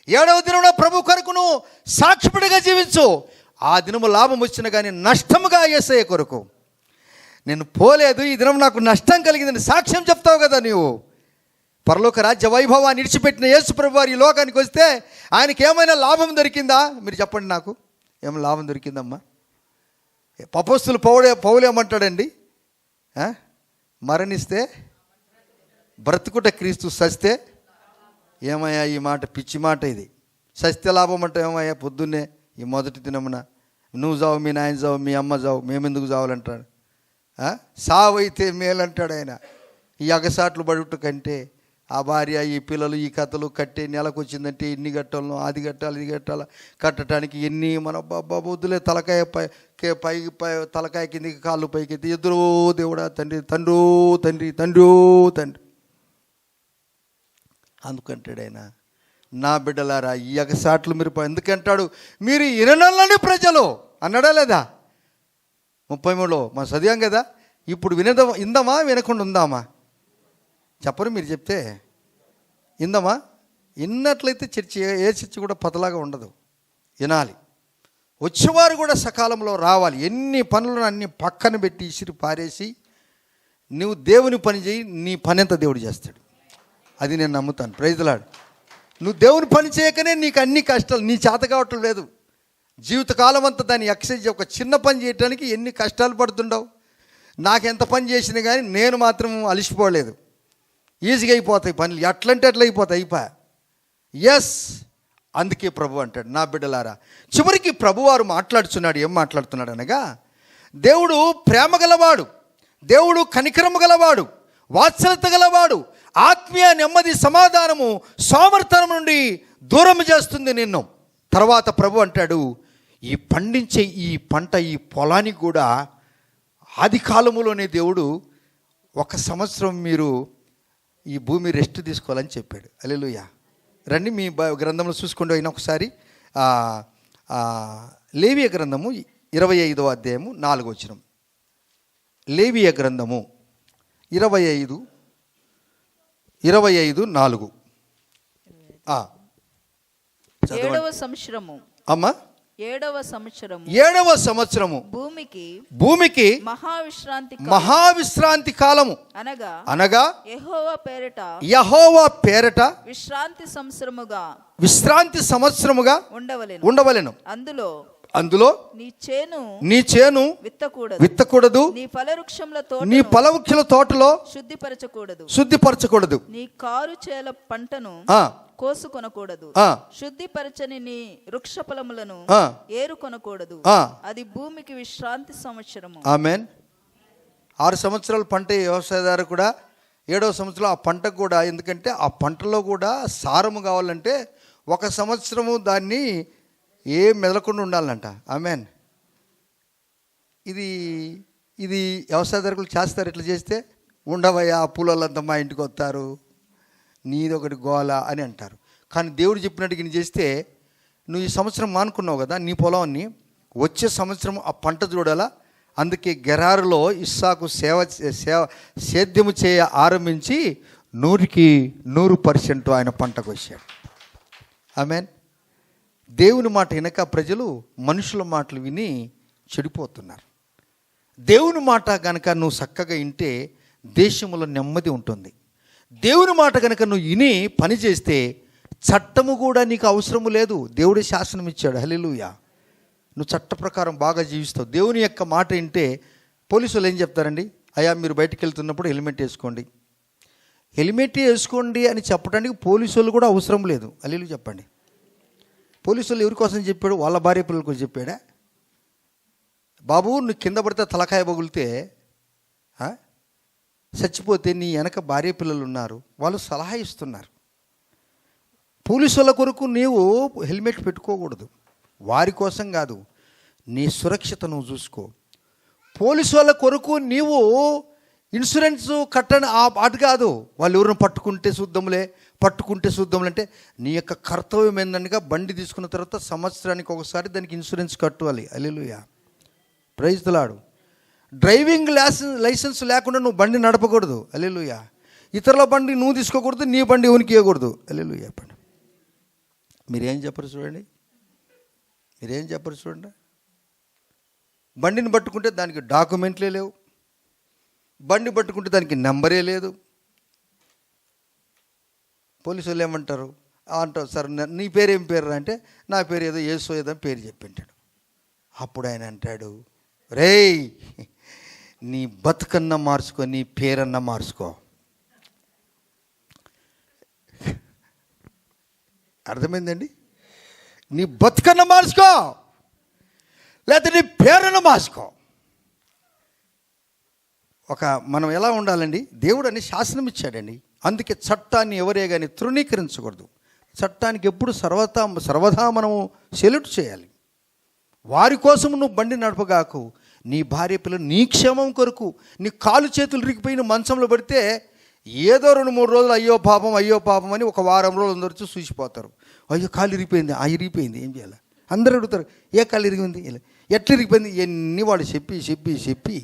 7వ దినంలో ప్రభు కొరకు నువ్వు సాక్షిపడిగా జీవించు. ఆ దినము లాభం వచ్చినా కానీ నష్టముగా యేసయ్య కొరకు నేను పోలేదు, ఈ దినం నాకు నష్టం కలిగిందని సాక్ష్యం చెప్తావు కదా నీవు. పరలోక రాజ్య వైభవాన్ని విడిచిపెట్టిన యేసు ప్రభు వారి ఈ లోకానికి వస్తే ఆయనకి ఏమైనా లాభం దొరికిందా? మీరు చెప్పండి, నాకు ఏమైనా లాభం దొరికిందమ్మా? అపోస్తలుడు పౌలేమంటాడండి, మరణిస్తే బ్రతుకుట క్రీస్తు, సస్తే ఏమయ్యా ఈ మాట పిచ్చి మాట ఇది. సస్తే లాభం అంటే ఏమయ్యా పొద్దున్నే ఈ మొదటి దినమున నువ్వు చావు, మీ నాయన చావు, మీ అమ్మ చావు, మేమెందుకు చావాలంటాడు. సావైతే మేలంటాడు ఆయన. ఈ అగసాట్లు పడుట కంటే ఆ భార్య, ఈ పిల్లలు, ఈ కథలు కట్టే నెలకు వచ్చిందంటే ఎన్ని కట్టాలను, అది కట్టాలి, ఇది కట్టాలి, కట్టడానికి ఎన్ని మన వద్దులే. తలకాయ పైకి తలకాయ కిందికి కాళ్ళు పైకి ఎత్తి ఎదురో దేవుడా తండ్రి, తండ్రో తండ్రి, తండ్రో తండ్రి అందుకంటాడు ఆయన. నా బిడ్డలారా ఈ అగసాట్లు మీరు ఎందుకంటాడు, మీరు విననల్లని ప్రజలు అన్నాడా లేదా? 33లో మనం చదివాం కదా. ఇప్పుడు ఇందామా వినకుండా ఉందామా? చెప్పరు మీరు చెప్తే ఇందామా? విన్నట్లయితే చర్చి, ఏ చర్చి కూడా పతలాగా ఉండదు. వినాలి, వచ్చేవారు కూడా సకాలంలో రావాలి. ఎన్ని పనులను అన్ని పక్కన పెట్టి ఇసిరి పారేసి నువ్వు దేవుని పని చేయి, నీ పని ఎంత దేవుడు చేస్తాడు. అది నేను నమ్ముతాను. Praise the Lord. నువ్వు దేవుని పని చేయకనే నీకు అన్ని కష్టాలు. నీ చేత కావటం లేదు. జీవితకాలం అంతా దాన్ని ఎక్సైజ్, ఒక చిన్న పని చేయడానికి ఎన్ని కష్టాలు పడుతుండవు. నాకెంత పని చేసినా కానీ నేను మాత్రం అలిసిపోలేదు. ఈజీగా అయిపోతాయి పనులు, ఎట్లంటే అట్లా అయిపోతాయి. ఎస్, అందుకే ప్రభు అంటాడు, నా బిడ్డలారా. చివరికి ప్రభువారు మాట్లాడుతున్నాడు. ఏం మాట్లాడుతున్నాడు అనగా, దేవుడు ప్రేమ గలవాడు, దేవుడు కనికరము గలవాడు, వాత్సల్యత గలవాడు, ఆత్మీయ నెమ్మది, సమాధానము, సోమర్థనం నుండి దూరం చేస్తుంది నిన్ను. తర్వాత ప్రభు అంటాడు, ఈ పండించే ఈ పంట, ఈ పొలానికి కూడా ఆది కాలములోనే దేవుడు 1 సంవత్సరం మీరు ఈ భూమి రెస్ట్ తీసుకోవాలని చెప్పాడు. హల్లెలూయా. రండి మీ గ్రంథంలో చూసుకోండి అయినా ఒకసారి. లేవియ గ్రంథము 25వ అధ్యాయము 4వ వచనం. లేవియ గ్రంథము 25:4. 7వ సంవత్సరము. అమ్మా, 7వ సంవత్సరము భూమికి మహావిశ్రాంతి కాలము అనగా యెహోవా పేరట విశ్రాంతి సంవత్సరముగా ఉండవలెను. అందులో నీ చేను విత్తకూడదు, నీ ఫలవృక్షముల తోటలో శుద్ధిపరచకూడదు, నీ కారు చేల పంటను కోసుకొనకూడదు, శుద్ధిపరచని నీ వృక్ష ఫలములను ఏరుకొనకూడదు. అది భూమికి విశ్రాంతి సంవత్సరము. ఆమేన్. 6 సంవత్సరాల పంట వ్యవసాయదారు కూడా 7వ సంవత్సరం ఆ పంటకు కూడా, ఎందుకంటే ఆ పంటలో కూడా సారము కావాలంటే 1 సంవత్సరము దాన్ని ఏం మెదలకుండా ఉండాలంట. ఆమేన్. ఇది వ్యవసాయదారులు చేస్తారు. ఇట్లా చేస్తే ఉండవయ్యా, పూలంతా మా ఇంటికి వస్తారు, నీది ఒకటి గోల అని అంటారు. కానీ దేవుడు చెప్పినట్టు నీ చేస్తే, నువ్వు ఈ సంవత్సరం మానుకున్నావు కదా నీ పొలాన్ని, వచ్చే సంవత్సరం ఆ పంట చూడాలా. అందుకే గెరారులో ఇస్సాకు సేద్యము చేయ ఆరంభించి 100% ఆయన పంటకు వచ్చాడు. ఆమేన్. దేవుని మాట వినక ప్రజలు మనుషుల మాటలు విని చెడిపోతున్నారు. దేవుని మాట కనుక నువ్వు చక్కగా వింటే దేశంలో నెమ్మది ఉంటుంది. దేవుని మాట కనుక నువ్వు విని పని చేస్తే చట్టము కూడా నీకు అవసరము లేదు. దేవుడే శాసనం ఇచ్చాడు. హల్లెలూయా. నువ్వు చట్ట ప్రకారం బాగా జీవిస్తావు. దేవుని యొక్క మాట వింటే పోలీసులు ఏం చెప్తారండి, అయ్యా మీరు బయటికి వెళ్తున్నప్పుడు హెల్మెట్ వేసుకోండి, హెల్మెట్ వేసుకోండి అని చెప్పడానికి పోలీసులు కూడా అవసరం లేదు. హల్లెలూయా చెప్పండి. పోలీసులు ఎవరి కోసం చెప్పాడు? వాళ్ళ భార్య పిల్లల కోసం చెప్పాడా? బాబు నువ్వు కింద పడితే తలకాయ పగులితే, చచ్చిపోతే నీ వెనక భార్య పిల్లలు ఉన్నారు, వాళ్ళు సలహా ఇస్తున్నారు. పోలీసుల కొరకు నీవు హెల్మెట్ పెట్టుకోకూడదు. వారి కోసం కాదు, నీ సురక్షిత నువ్వు చూసుకో. పోలీసుల కొరకు నీవు ఇన్సూరెన్స్ కట్టని అటు కాదు. వాళ్ళు ఎవరిని పట్టుకుంటే చూద్దాంలే అంటే నీ యొక్క కర్తవ్యం ఏందనగా బండి తీసుకున్న తర్వాత సంవత్సరానికి ఒకసారి దానికి ఇన్సూరెన్స్ కట్టాలి. Hallelujah. Praise the Lord. Driving licence లేకుండా నువ్వు బండి నడపకూడదు. హల్లెలూయా. ఇతరుల బండి నువ్వు తీసుకోకూడదు, నీ బండి ఎవరికి ఇవ్వకూడదు. హల్లెలూయా చెప్పండి. మీరేం చెప్పరు చూడండి. బండిని పట్టుకుంటే దానికి డాక్యుమెంట్లే లేవు, బండి పట్టుకుంటే దానికి నెంబరే లేదు. పోలీసు వాళ్ళు ఏమంటారు అంటారు, సార్ నీ పేరేం పేరు అంటే నా పేరు ఏదో యేసు ఏదో పేరు చెప్పింటాడు. అప్పుడు ఆయన అంటాడు, రేయ్ నీ బతుకన్నా మార్చుకో, నీ పేరన్నా మార్చుకో. అర్థమైందండి? నీ బతుకన్నా మార్చుకో, లేకపోతే నీ పేరన్నా మార్చుకో. మనం ఎలా ఉండాలండి? దేవుడు అని శాసనం ఇచ్చాడండి. అందుకే చట్టాన్ని ఎవరే కానీ తృణీకరించకూడదు. చట్టానికి ఎప్పుడు సర్వదా మనము సెల్యూట్ చేయాలి. వారి కోసం నువ్వు బండి నడపగాకు. నీ భార్య పిల్లలు నీ క్షేమం కొరకు నీ కాలు చేతులు ఇరిగిపోయిన మంచంలో పడితే ఏదో 2-3 రోజులు అయ్యో పాపం అని ఒక వారం రోజులు అందరూ చూసిపోతారు. అయ్యో కాలు ఇరిగిపోయింది ఏం చేయాలి? అందరూ అడుగుతారు, ఏ కాలు ఇరిగింది, ఎట్లా ఇరిగిపోయింది, ఎన్ని వాడు చెప్పి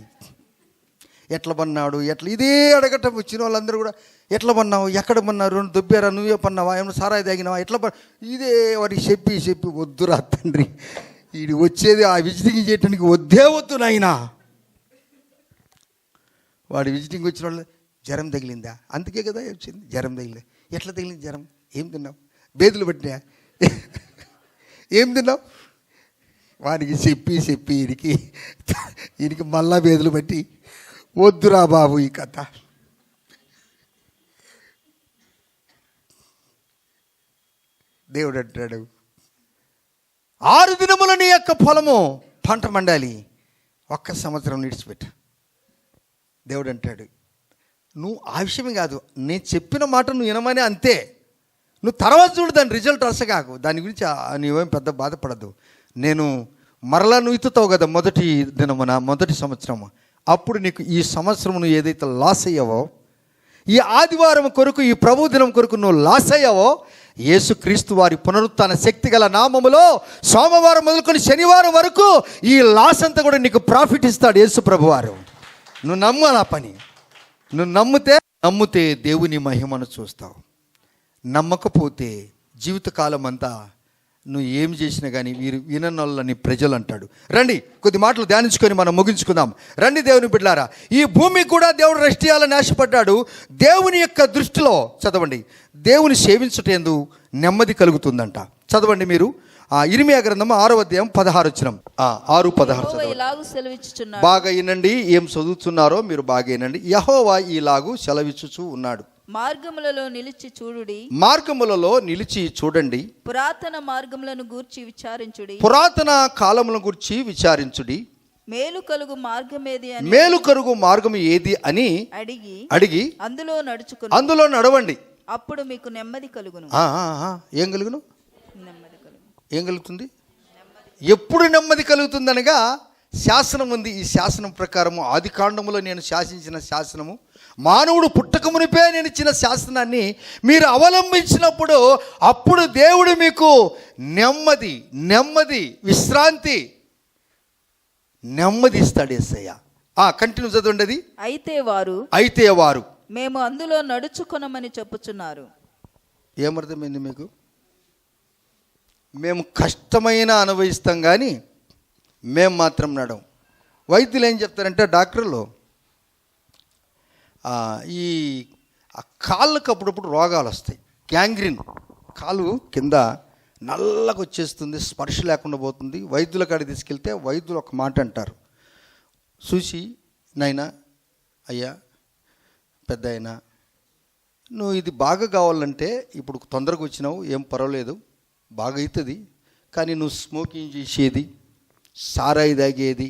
ఎట్లా పన్నాడు, ఇదే అడగటం వచ్చిన వాళ్ళందరూ కూడా ఎట్లా పన్నావు, ఎక్కడ పన్నారు, 2 దొబ్బారా, నువ్వే పన్నావా, ఏమన్నా సారాయి తాగినావా, ఇదే వాడికి చెప్పి వద్దురా తండ్రి, వీడు వచ్చేది ఆ విజిటింగ్ చేయటానికి వద్దు నాయనా. వాడు విజిటింగ్ వచ్చిన వాళ్ళు జ్వరం తగిలిందా, అందుకే కదా వచ్చింది, జ్వరం తగిలిందా, ఎట్లా తగిలింది జ్వరం, ఏం తిన్నావు, బేదులు పట్టినా, ఏం తిన్నావు, వాడికి చెప్పి వీడికి మళ్ళా బేదులు పట్టి వద్దురా బాబు ఈ కథ. దేవుడు అంటాడు, 6 దినముల నీ యొక్క పొలము పంట మండాలి, 1 సంవత్సరం నిడిచిపెట్టు. దేవుడు అంటాడు, నువ్వు ఆ విషయమే కాదు, నేను చెప్పిన మాట నువ్వు వినమని అంతే. నువ్వు తర్వాత చూడు దాని రిజల్ట్ రసగాకు, దాని గురించి నువ్వేం పెద్ద బాధపడద్దు. నేను మరలా నువ్వు ఇత్తుతావు కదా మొదటి దినమున, మొదటి సంవత్సరము, అప్పుడు నీకు ఈ సంవత్సరం నువ్వు ఏదైతే లాస్ అయ్యావో, ఈ ఆదివారం కొరకు, ఈ ప్రభు దినం కొరకు నువ్వు లాస్ అయ్యావో, యేసుక్రీస్తు వారి పునరుత్థాన శక్తి గల నామములో సోమవారం మొదలుకొని శనివారం వరకు ఈ లాస్ అంతా కూడా నీకు ప్రాఫిట్ ఇస్తాడు యేసు ప్రభు వారు. నువ్వు నమ్ము నా పని. నువ్వు నమ్మితే దేవుని మహిమను చూస్తావు. నమ్మకపోతే జీవితకాలం అంతా నువ్వు ఏం చేసినా కానీ వీరు విననొల్లని ప్రజలు అంటాడు. రండి కొద్ది మాటలు ధ్యానించుకొని మనం ముగించుకుందాం. రండి దేవుని బిడ్డలారా, ఈ భూమి కూడా దేవుడు రెస్ట్ చేయాలని ఆశపడ్డాడు. దేవుని యొక్క దృష్టిలో చదవండి, దేవుని సేవించుటేందు నెమ్మది కలుగుతుందంట. చదవండి మీరు ఇర్మియా గ్రంథం 6వ అధ్యాయం 16 వచనం. 6:16 బాగా వినండి. ఏం చదువుతున్నారో మీరు బాగా వినండి. యెహోవా ఈలాగు సెలవిచ్చుచూ ఉన్నాడు, మార్గములలో నిలిచి చూడుడి, మార్గములలో నిలిచి చూడండి, పురాతన మార్గములను గూర్చి విచారించుడి, పురాతన కాలములను గూర్చి విచారించుడి, మేలు కలుగు మార్గం ఏది అని అడిగి అందులో నడవండి, అప్పుడు మీకు నెమ్మది కలుగును. ఏం కలుగును? ఏం కలుగుతుంది? ఎప్పుడు నెమ్మది కలుగుతుందనగా శాసనం ఉంది. ఈ శాసనం ప్రకారము ఆది కాండములో నేను శాసించిన శాసనము, మానవుడు పుట్టక మునిపే నేను ఇచ్చిన శాసనాన్ని మీరు అవలంబించినప్పుడు అప్పుడు దేవుడు మీకు నెమ్మది విశ్రాంతి ఇస్తాడు యేసయ్య. కంటిన్యూ చదవండి అది. అయితే వారు మేము అందులో నడుచుకొనమని చెప్పుచున్నారు. ఏమర్థమైంది మీకు? మేము కష్టమైన అనుభవిస్తాం కానీ మేము మాత్రం నడవం. వైద్యులు ఏం చెప్తారంటే, డాక్టర్లు ఈ కాళ్ళకు అప్పుడప్పుడు రోగాలు వస్తాయి. గ్యాంగ్రీన్, కాలు కింద నల్లగా వచ్చేస్తుంది, స్పర్శ లేకుండా పోతుంది. వైద్యుల కాడికి తీసుకెళ్తే వైద్యులు ఒక మాట అంటారు, చూసి నాయనా, అయ్యా పెద్ద అయినా, నువ్వు ఇది బాగా కావాలంటే ఇప్పుడు తొందరగా వచ్చినావు, ఏం పర్వాలేదు, బాగా అవుతుంది, కానీ నువ్వు స్మోకింగ్ చేసేది, సారాయి తాగేది,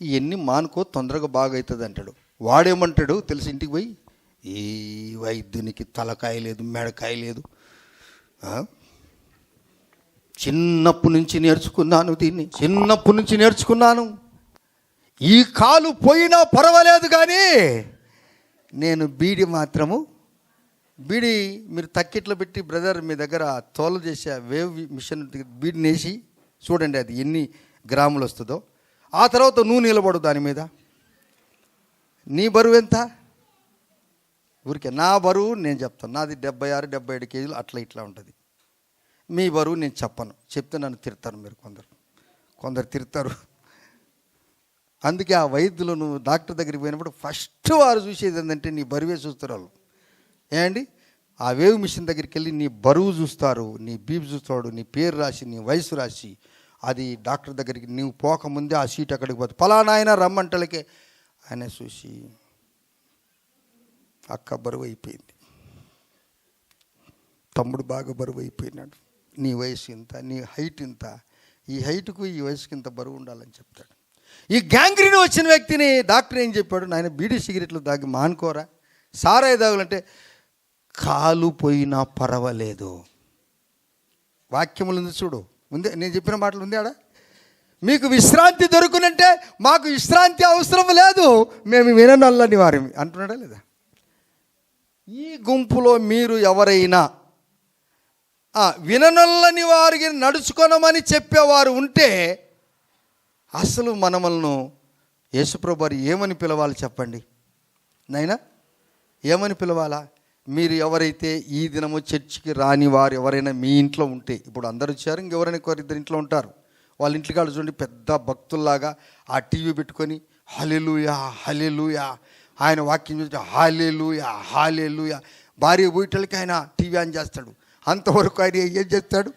ఇవన్నీ మానుకో, తొందరగా బాగా అవుతుంది అంటాడు. వాడేమంటాడు తెలిసి, ఇంటికి పోయి ఈ వైద్యునికి తలకాయ లేదు, మెడకాయ లేదు, చిన్నప్పటి నుంచి నేర్చుకున్నాను, ఈ కాలు పోయినా పర్వాలేదు కానీ నేను బీడి మీరు తక్కిట్లో పెట్టి బ్రదర్ మీ దగ్గర తోలు చేసే వేవ్ మిషన్ బీడిని వేసి చూడండి, అది ఎన్ని గ్రాములు వస్తుందో. ఆ తర్వాత నువ్వు నిలబడు దాని మీద. నీ బరువు ఎంత? ఊరికే నా బరువు నేను చెప్తాను, నాది 76-77 కేజీలు, అట్లా ఇట్లా ఉంటుంది. మీ బరువు నేను చెప్పను, చెప్తే నన్ను తిడతారు. మీరు కొందరు తిడతారు. అందుకే ఆ వైద్యులు నువ్వు డాక్టర్ దగ్గరికి పోయినప్పుడు ఫస్ట్ వారు చూసేది ఏంటంటే నీ బరువే చూస్తారు వాళ్ళు. ఏమండి, ఆ వేవ్ మిషన్ దగ్గరికి వెళ్ళి నీ బరువు చూస్తారు, నీ బీపీ చూస్తాడు, నీ పేరు రాసి, నీ వయసు రాసి, అది డాక్టర్ దగ్గరికి నీవు పోకముందే ఆ సీట్ అక్కడికి పోతుంది. ఫలానా ఆయన రమ్మంటలకే ఆయన చూసి, అక్క బరువు అయిపోయింది, తమ్ముడు బాగా బరువు అయిపోయినాడు, నీ వయసు ఇంత, నీ హైట్ ఇంత, ఈ హైట్కు ఈ వయసుకి ఇంత బరువు ఉండాలని చెప్తాడు. ఈ గ్యాంగ్రీన్ వచ్చిన వ్యక్తిని డాక్టర్ ఏం చెప్పాడు, నాయన బీడీ సిగరెట్లు తాగి మానుకోరా, సారాయి తాగులంటే కాలు పోయినా పర్వాలేదు. వాక్యములు ఉంది చూడు, ఉంది, నేను చెప్పిన మాటలు ఉంది ఆడ. మీకు విశ్రాంతి దొరుకునంటే మాకు విశ్రాంతి అవసరం లేదు, మేము విననల్లని వారిని అంటున్నాడా లేదా? ఈ గుంపులో మీరు ఎవరైనా విననల్లని వారికి నడుచుకొనమని చెప్పేవారు ఉంటే అసలు మనమలను యేసుప్రభు వారు ఏమని పిలవాలి చెప్పండి నాయనా? ఏమని పిలవాలా? మీరు ఎవరైతే ఈ దినము చర్చికి రాని వారు ఎవరైనా మీ ఇంట్లో ఉంటే, ఇప్పుడు అందరు వచ్చారు, ఇంకెవరైనా ఇద్దరు ఇంట్లో ఉంటారు, వాళ్ళ ఇంటికి కాడ చూడండి పెద్ద భక్తుల్లాగా ఆ టీవీ పెట్టుకొని హల్లెలూయా హల్లెలూయా, ఆయన వాక్యం చూస్తే హల్లెలూయా హల్లెలూయా, భార్య పోయేటోళ్ళకి ఆయన టీవీ ఆన్ చేస్తాడు, అంతవరకు ఆయన ఏం చేస్తాడు?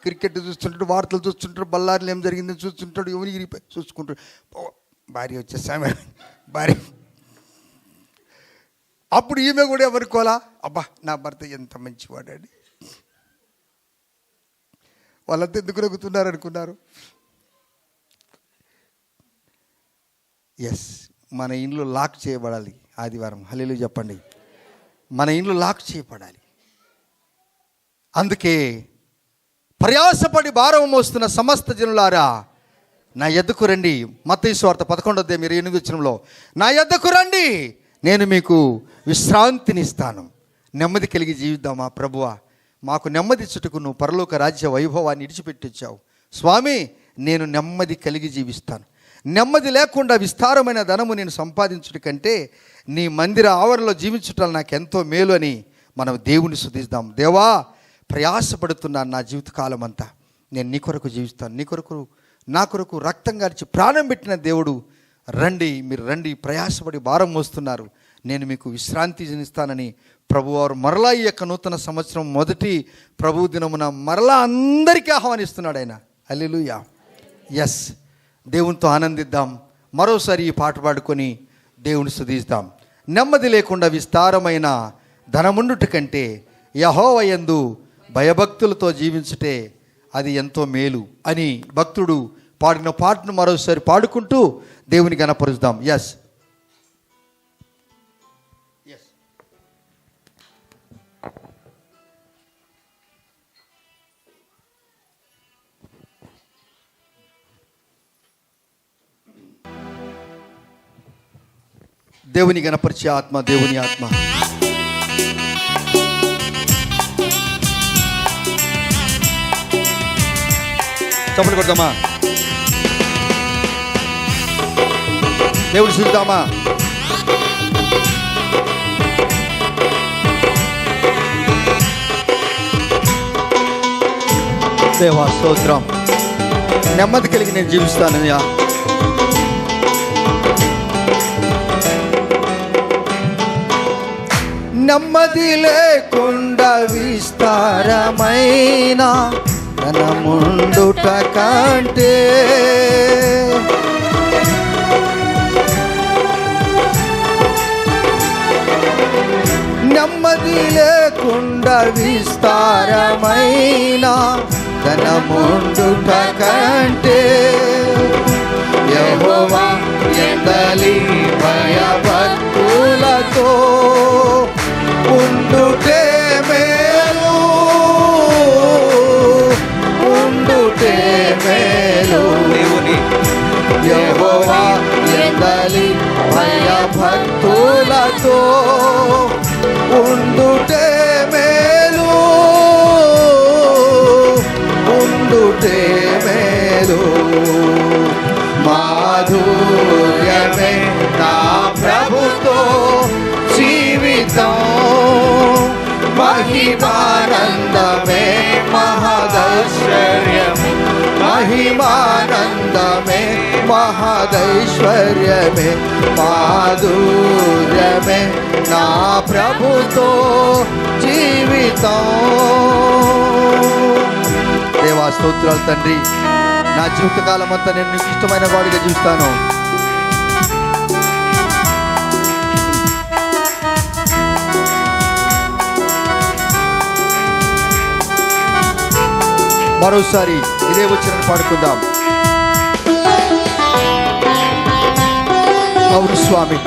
క్రికెట్ చూస్తుంటాడు, వార్తలు చూస్తుంటాడు, బళ్ళారిలో ఏం జరిగిందని చూస్తుంటాడు, ఎవరికి చూసుకుంటాడు. భార్య వచ్చేసామె, భార్య అప్పుడు ఈమె కూడా ఎవరుకోవాలా, అబ్బా నా భర్త ఎంత మంచివాడండి. వాళ్ళంతా ఎందుకు రొగుతున్నారు అనుకున్నారు? ఎస్, మన ఇండ్లు లాక్ చేయబడాలి. ఆదివారం హల్లెలూయా చెప్పండి. మన ఇండ్లు లాక్ చేయబడాలి. అందుకే ప్రయాసపడి భారం మోస్తున్న సమస్త జనులారా నా యొద్దకు రండి. మత్తయి సువార్త 11:28 నా యొద్దకు రండి, నేను మీకు విశ్రాంతినిస్తాను. నెమ్మది కలిగి జీవిద్దామా? ప్రభువా, మాకు నెమ్మది చుట్టుకు నువ్వు పరలోక రాజ్య వైభవాన్ని ఇడిచిపెట్టొచ్చావు స్వామి, నేను నెమ్మది కలిగి జీవిస్తాను. నెమ్మది లేకుండా విస్తారమైన ధనము నేను సంపాదించుట కంటే నీ మందిర ఆవరణలో జీవించటం నాకు ఎంతో మేలు అని మనం దేవుని స్తుతిద్దాం. దేవా, ప్రయాసపడుతున్నాను నా జీవితకాలం అంతా, నేను నీ కొరకు జీవిస్తాను, నీ కొరకు నా కొరకు రక్తం గార్చి ప్రాణం పెట్టిన దేవుడు, రండి, మీరు రండి, ప్రయాసపడి భారం మోస్తున్నారు, నేను మీకు విశ్రాంతి జనిస్తానని ప్రభువారు మరలా ఈ యొక్క నూతన సంవత్సరం మొదటి ప్రభు దినమున మరలా అందరికీ ఆహ్వానిస్తున్నాడు ఆయన. హల్లెలూయా. ఎస్, దేవునితో ఆనందిద్దాం. మరోసారి ఈ పాట పాడుకొని దేవుని స్తుతిద్దాం. నెమ్మది లేకుండా విస్తారమైన ధనముండుట కంటే యెహోవా యందు భయభక్తులతో జీవించుటే అది ఎంతో మేలు అని భక్తుడు పాడిన పాటను మరోసారి పాడుకుంటూ దేవుని గణపరుద్దాం. ఎస్ ఎస్ దేవుని గణపరిచే ఆత్మ, దేవుని ఆత్మ. చప్పట్లు కొడదామా? దేవుడు చూద్దామా? దేవా స్తోత్రం. నెమ్మది కలిగి నేను జీవిస్తానయ్యా. నెమ్మది లేకుండా విస్తారమైన ధనముండుట కంటే నెమ్మది లేకుండా విస్తారమైన ధనముండుట కంటే యెహోవా యందలి భయభక్తులతో ఉండుటే మేలు, ఉండుటే మేలు. యెహోవా యందలి భయభక్తులతో ఉండుటే మేలు, ఉండుటే మేలు. మాధుర్యమే నా ప్రభుతో జీవితం, మహిమానందమే మహదైశ్వర్యము, మహిమానందమే మహదైశ్వర్యమే. మాధుర్యమే నా ప్రభుతో జీవితం. దేవా స్తోత్రాలు తండ్రి, నా జీవితకాలం అంతా నేను నీకు ఇష్టమైన వాడిగా జీవిస్తాను. మరోసారి ఇదే వచనం పాడుకుందాం. అవును స్వామి,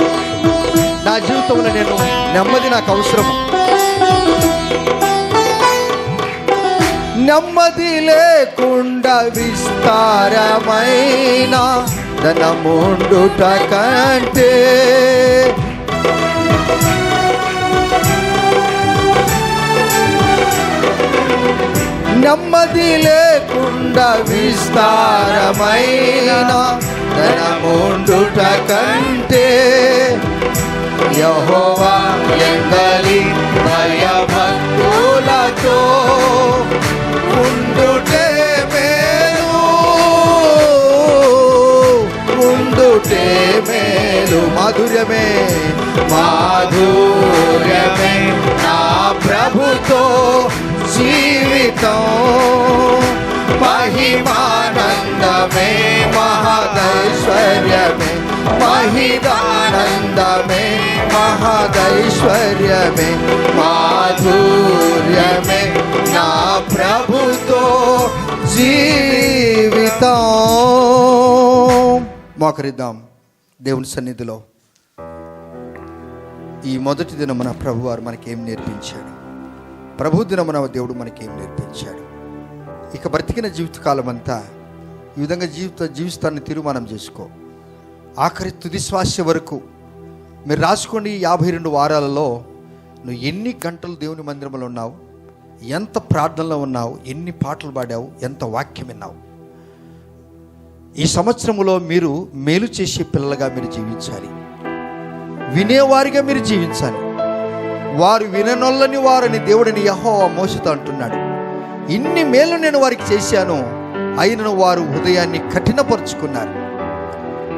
నా జీవితంలో నేను నెమ్మది నాకు అవసరము. నెమ్మది లేకుండా విస్తారమైన ధనముండుట కంటే నెమ్మది లేకుండా విస్తారమైన ధనముండుట కంటే యెహోవా యందలి భయభక్తులతో ఉండుటే మేలు, ఉండుటే మేలు. మాధుర్యమే మాధుర్యమే నా ప్రభుతో జీవితం, మహిమానందమే మహదైశ్వర్యమే, మహిదానందమే మహదైశ్వర్యమే, మాధుర్యమే నా ప్రభుతో జీవితం. మోకరిద్దాం దేవుని సన్నిధిలో. ఈ మొదటి దినమున ప్రభువారు మనకేం నేర్పించాడు? ప్రభు దినమున దేవుడు మనకేం నేర్పించాడు? ఇక బ్రతికిన జీవితకాలం అంతా ఈ విధంగా జీవితాన్ని తీర్మానం చేసుకో. ఆఖరి తుది శ్వాస వరకు మీరు రాసుకోండి. 52 వారాలలో నువ్వు ఎన్ని గంటలు దేవుని మందిరంలో ఉన్నావు, ఎంత ప్రార్థనలో ఉన్నావు, ఎన్ని పాటలు పాడావు, ఎంత వాక్యం విన్నావు. ఈ సంవత్సరంలో మీరు మేలు చేసే పిల్లలుగా మీరు జీవించాలి, వినేవారిగా మీరు జీవించాలి. వారు విననొల్లని వారని దేవుడిని యెహోవా మోషేతో అంటున్నాడు. ఇన్ని మేలు నేను వారికి చేశాను, అయినను వారు హృదయాన్ని కఠినపరుచుకున్నారు.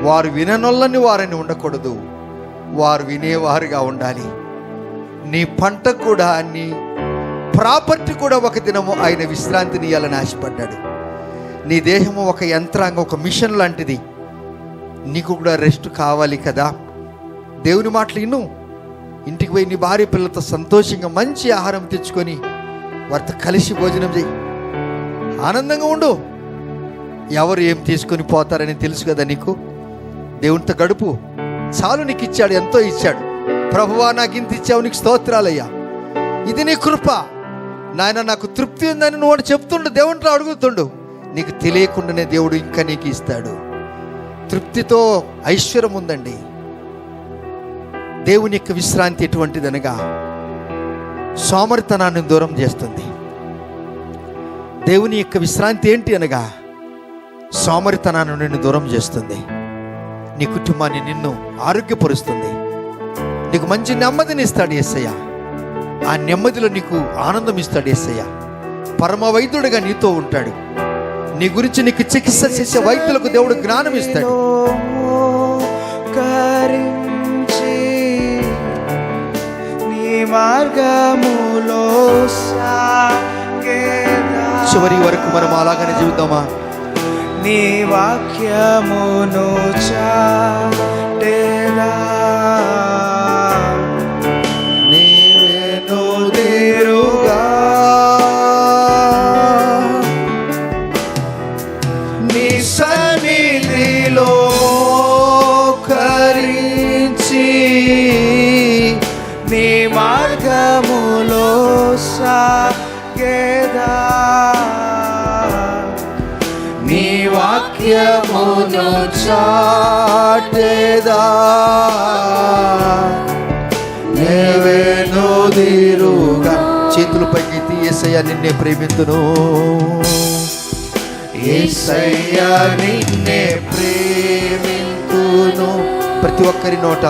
వారు విననొల్లని వారని ఉండకూడదు, వారు వినేవారుగా ఉండాలి. నీ పంట కూడా, నీ ప్రాపర్టీ కూడా ఒక దినము ఆయన విశ్రాంతిని ఇవ్వాలని ఆశపడ్డాడు. నీ దేహము ఒక యంత్రాంగం, ఒక మిషన్ లాంటిది. నీకు కూడా రెస్ట్ కావాలి కదా. దేవుని మాటలు విను. ఇంటికి పోయి నీ భార్య పిల్లలతో సంతోషంగా మంచి ఆహారం తెచ్చుకొని వారితో కలిసి భోజనం చేయి, ఆనందంగా ఉండు. ఎవరు ఏం తీసుకొని పోతారని తెలుసు కదా నీకు. దేవునితో గడుపు. చాలు, నీకు ఇచ్చాడు, ఎంతో ఇచ్చాడు. ప్రభువా నాకు ఇంత ఇచ్చావు, నీకు స్తోత్రాలయ్యా, ఇది నీ కృప నాయన, నాకు తృప్తి ఉందని నువ్వు చెప్తుండు, దేవునితో అడుగుతుండు. నీకు తెలియకుండానే దేవుడు ఇంకా నీకు ఇస్తాడు. తృప్తితో ఐశ్వర్యం ఉందండి. దేవుని యొక్క విశ్రాంతి ఎటువంటిదనగా సోమరితనాన్ని దూరం చేస్తుంది. దేవుని యొక్క విశ్రాంతి ఏంటి అనగా సోమరితనాన్ని నిన్ను దూరం చేస్తుంది. నీ కుటుంబాన్ని నిన్ను ఆరోగ్యపరుస్తుంది. నీకు మంచి నెమ్మదిని ఇస్తాడు యేసయ్య. ఆ నెమ్మదిలో నీకు ఆనందం ఇస్తాడు యేసయ్య. పరమ వైద్యుడిగా నీతో ఉంటాడు. నీ గురించి నీకు చికిత్స చేసే వైద్యులకు దేవుడు జ్ఞానం ఇస్తాడు. చివరి వరకు మనం అలాగనే జీవిద్దామా? నీ వాక్యమును చాటెదా, నీవేను తీరుగా నీ సన్నిధిలో మోకరించి నీ మార్గములో సాగేదా, నీ వాక్యమును చాటెదా, నీవేను తీరుగా. చేతులు పైకి యేసయ్యా నిన్నే ప్రేమింతును, యేసయ్యా నిన్నే ప్రేమింతును. ప్రతి ఒక్కరి నోట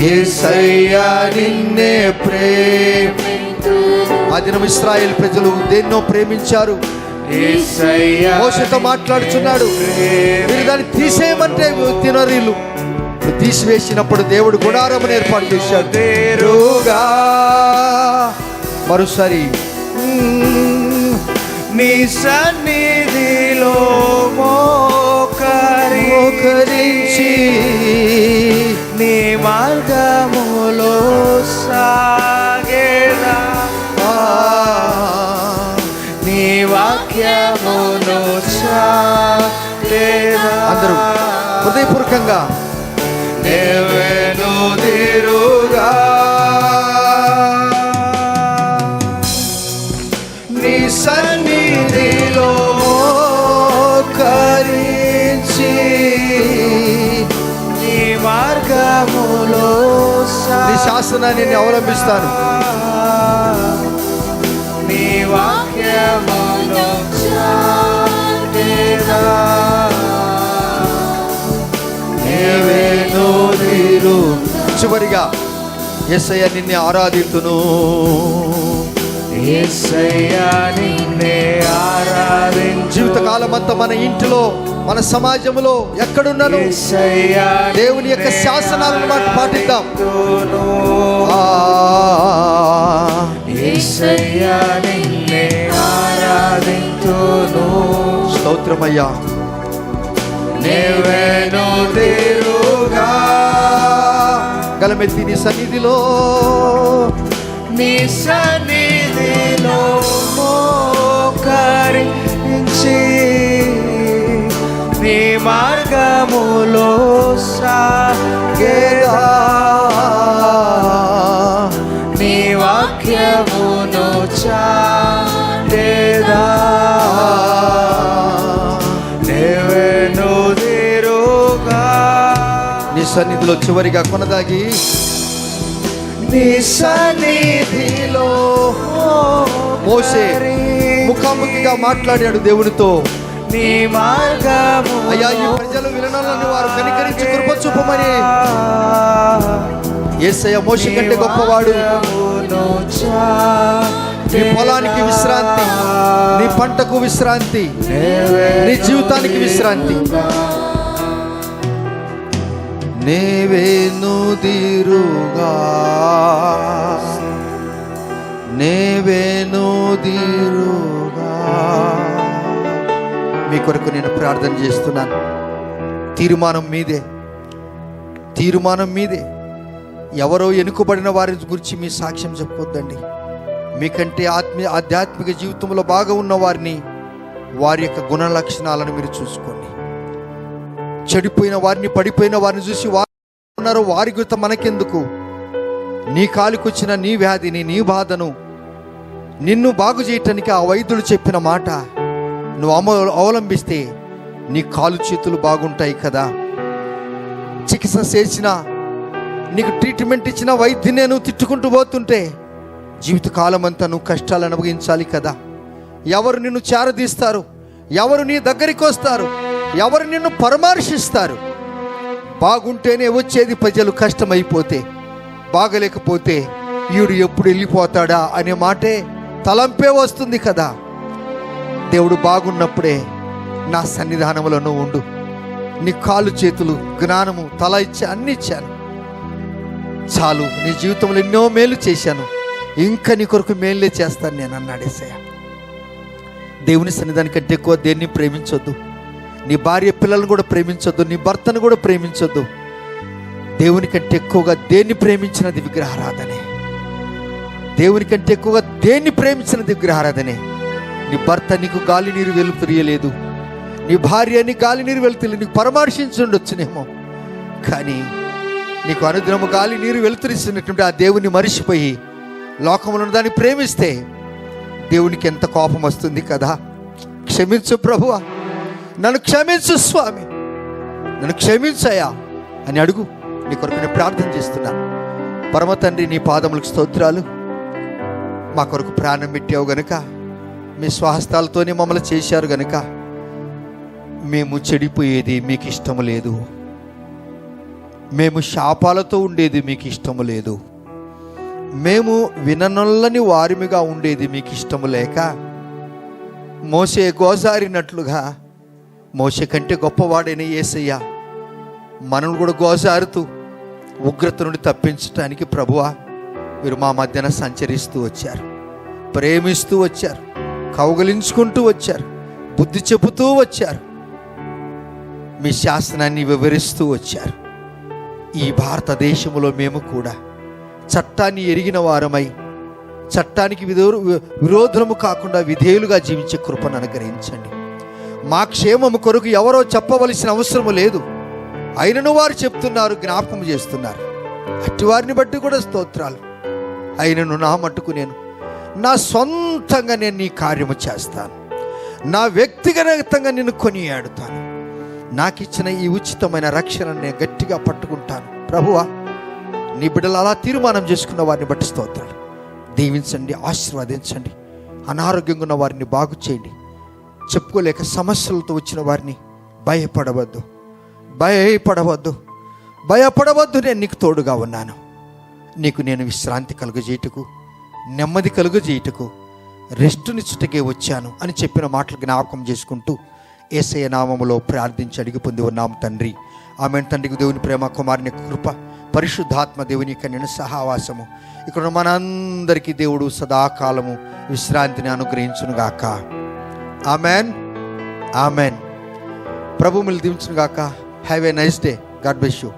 యేసయ్యా నిన్నే ప్రేమింతును. ఆ దినం ఇశ్రాయేలు ప్రజలు దేన్నో ప్రేమించారు. మోషేతో మాట్లాడుచున్నాడు, మీరు దాన్ని తీసేయమంటే తినరీలు. తీసివేసినప్పుడు దేవుడు గుడారమును ఏర్పాటు చేశాడు. తేరుగా మరోసారి నీ సన్నిధిలో మోకరించి నీ మార్గములో సాగేదా, నీ వాక్యమును చాటెదా. అందరూ హృదయపూర్వకంగా నీవెను దిరుగా నీ సన్నిధిలో మోకరించి నీ మార్గములో నీ శాసనాన్ని నేను అవలంబిస్తాను. నీ వాక్యమును చాటెదా. నీవెను దిరుగా. చివరిగా యేసయ్య నిన్నే ఆరాధితును, యేసయ్యా నిన్నే ఆరాధించు. జీవితకాలం అంతా మన ఇంటిలో మన సమాజంలో ఎక్కడున్నాను యేసయ్యా దేవుని యొక్క శాసనాలను మాట పాటిద్దాం. యేసయ్యా నిన్నే ఆరాధింతును. స్తోత్రమయ్యా. నీవెను దిరుగా గలమెత్తి నీ సన్నిధిలో నీ సన్నిధిలో మోకరించి నీ మార్గములో సాగేదా. నీ వాక్యమును చాటెదా. నీవెను దిరుగా నీ సన్నిధిలో చివరిగా కొనదాగి నీ సన్నిధిలో మోషే ముఖాముఖిగా మాట్లాడాడు దేవునితో. నీ మార్గము అయ్యా, ఈ ప్రజలు విననాలని వారు కనికరించి కృప చూపమని. యేసయ్య మోషే కంటే గొప్పవాడు. నీ పొలానికి విశ్రాంతి, నీ పంటకు విశ్రాంతి, నీ జీవితానికి విశ్రాంతి. నేవేను దిరుగా, నేవేను దిరుగా. మీ కొరకు నేను ప్రార్థన చేస్తున్నాను. తీర్మానం మీదే, తీర్మానం మీదే. ఎవరో ఎన్నుకబడిన వారి గురించి మీ సాక్ష్యం చెప్పొద్దండి. మీకంటే ఆధ్యాత్మిక జీవితంలో బాగా ఉన్న వారిని, వారి యొక్క గుణ లక్షణాలను మీరు చూసుకోండి. చెడిపోయిన వారిని, పడిపోయిన వారిని చూసి వారు ఉన్నారు, వారి గురించి మనకెందుకు? నీ కాలికొచ్చిన నీ వ్యాధిని, నీ బాధను, నిన్ను బాగు చేయటానికి ఆ వైద్యుడు చెప్పిన మాట నువ్వు అవలంబిస్తే నీ కాలు చేతులు బాగుంటాయి కదా. చికిత్స చేసిన, నీకు ట్రీట్మెంట్ ఇచ్చిన వైద్యునే నువ్వు తిట్టుకుంటూ పోతుంటే జీవితకాలం అంతా నువ్వు కష్టాలు అనుభవించాలి కదా. ఎవరు నిన్ను చేరదీస్తారు? ఎవరు నీ దగ్గరికి వస్తారు? ఎవరు నిన్ను పరామర్శిస్తారు? బాగుంటేనే వచ్చేది ప్రజలు, కష్టమైపోతే, బాగలేకపోతే ఈడు ఎప్పుడు వెళ్ళిపోతాడా అనే మాటే తలంపే వస్తుంది కదా. దేవుడు బాగున్నప్పుడే నా సన్నిధానంలో నువ్వు ఉండు. నీ కాళ్ళు చేతులు, జ్ఞానము, తల ఇచ్చి అన్ని ఇచ్చాను, చాలు. నీ జీవితంలో ఎన్నో మేలు చేశాను, ఇంకా నీ కొరకు మేలులే చేస్తాను నేను అన్నాడు యేసయ్య. దేవుని సన్నిధానం కంటే ఎక్కువ దేన్ని ప్రేమించొద్దు. నీ భార్య పిల్లలను కూడా ప్రేమించొద్దు, నీ భర్తను కూడా ప్రేమించొద్దు. దేవుని కంటే ఎక్కువగా దేన్ని ప్రేమించినది విగ్రహారాధనే. దేవుని కంటే ఎక్కువగా దేన్ని ప్రేమించినది విగ్రహారాధనే. నీ భర్త నీకు గాలి నీరు వెలుతురియలేదు, నీ భార్య నీ గాలి నీరు వెలుతులేదు, నీకు పరామర్శించుండొచ్చునేమో, కానీ నీకు అనుదినము గాలి నీరు వెలుతురిస్తున్నటువంటి ఆ దేవుని మరిచిపోయి లోకంలో దాన్ని ప్రేమిస్తే దేవునికి ఎంత కోపం వస్తుంది కదా. క్షమించు ప్రభువా, నన్ను క్షమించు స్వామి, నన్ను క్షమించయ్యా అని అడుగు. నీ కొరకు నేను ప్రార్థన చేస్తున్నాను. పరమ తండ్రి, నీ పాదములకు స్తోత్రాలు. మా కొరకు ప్రాణం పెట్టావు గనుక, మీ స్వహస్తాలతోనే మమ్మల్ని చేశారు గనుక మేము చెడిపోయేది మీకు ఇష్టము లేదు, మేము శాపాలతో ఉండేది మీకు ఇష్టము లేదు, మేము విననొల్లని వారిమిగా ఉండేది మీకు ఇష్టము లేక, మోసే గోజారినట్లుగా మోసే కంటే గొప్పవాడైన యేసయ్య మనల్ని కూడా గోజారుతూ ఉగ్రత నుండి తప్పించడానికి ప్రభువా మీరు మా మధ్యన సంచరిస్తూ వచ్చారు, ప్రేమిస్తూ వచ్చారు, కౌగలించుకుంటూ వచ్చారు, బుద్ధి చెబుతూ వచ్చారు, మీ శాసనాన్ని వివరిస్తూ వచ్చారు. ఈ భారతదేశంలో మేము కూడా చట్టాన్ని ఎరిగిన వారమై చట్టానికి విరోధము కాకుండా విధేయులుగా జీవించే కృపను అనుగ్రహించండి. మా క్షేమము కొరకు ఎవరో చెప్పవలసిన అవసరము లేదు, అయినను వారు చెప్తున్నారు, జ్ఞాపకం చేస్తున్నారు. అట్టి వారిని బట్టి కూడా స్తోత్రాలు. అయినను నా మట్టుకు నేను నా సొంతంగా నేను నీ కార్యము చేస్తాను, నా వ్యక్తిగతంగా నిన్ను కొనియాడుతాను. నాకు ఇచ్చిన ఈ ఉచితమైన రక్షణను నేను గట్టిగా పట్టుకుంటాను. ప్రభువా, నీ బిడ్డలు అలా తీర్మానం చేసుకున్న వారిని బట్టి స్తోత్రాలు. దీవించండి, ఆశీర్వదించండి. అనారోగ్యంగా ఉన్న వారిని బాగు చేయండి. చెప్పుకోలేక సమస్యలతో వచ్చిన వారిని భయపడవద్దు, భయపడవద్దు, భయపడవద్దు. నేను నీకు తోడుగా ఉన్నాను. నీకు నేను విశ్రాంతి కలుగజేయటకు, నెమ్మది కలుగజేయటకు, రెస్టునిచ్చుటకే వచ్చాను అని చెప్పిన మాటలు జ్ఞాపకం చేసుకుంటూ యేసయ్య నామములో ప్రార్థించి అడిగి పొంది ఉన్నాము తండ్రి. ఆమె తండ్రికి దేవుని ప్రేమ, కుమారుని కృప, పరిశుద్ధాత్మ దేవుని యొక్క నిన్న సహవాసము ఇక్కడ మనందరికీ దేవుడు సదాకాలము విశ్రాంతిని అనుగ్రహించునుగాక. Amen, amen. ప్రభు మిమ్మల్ని దీవించునుగాక. Have a nice day. God bless you.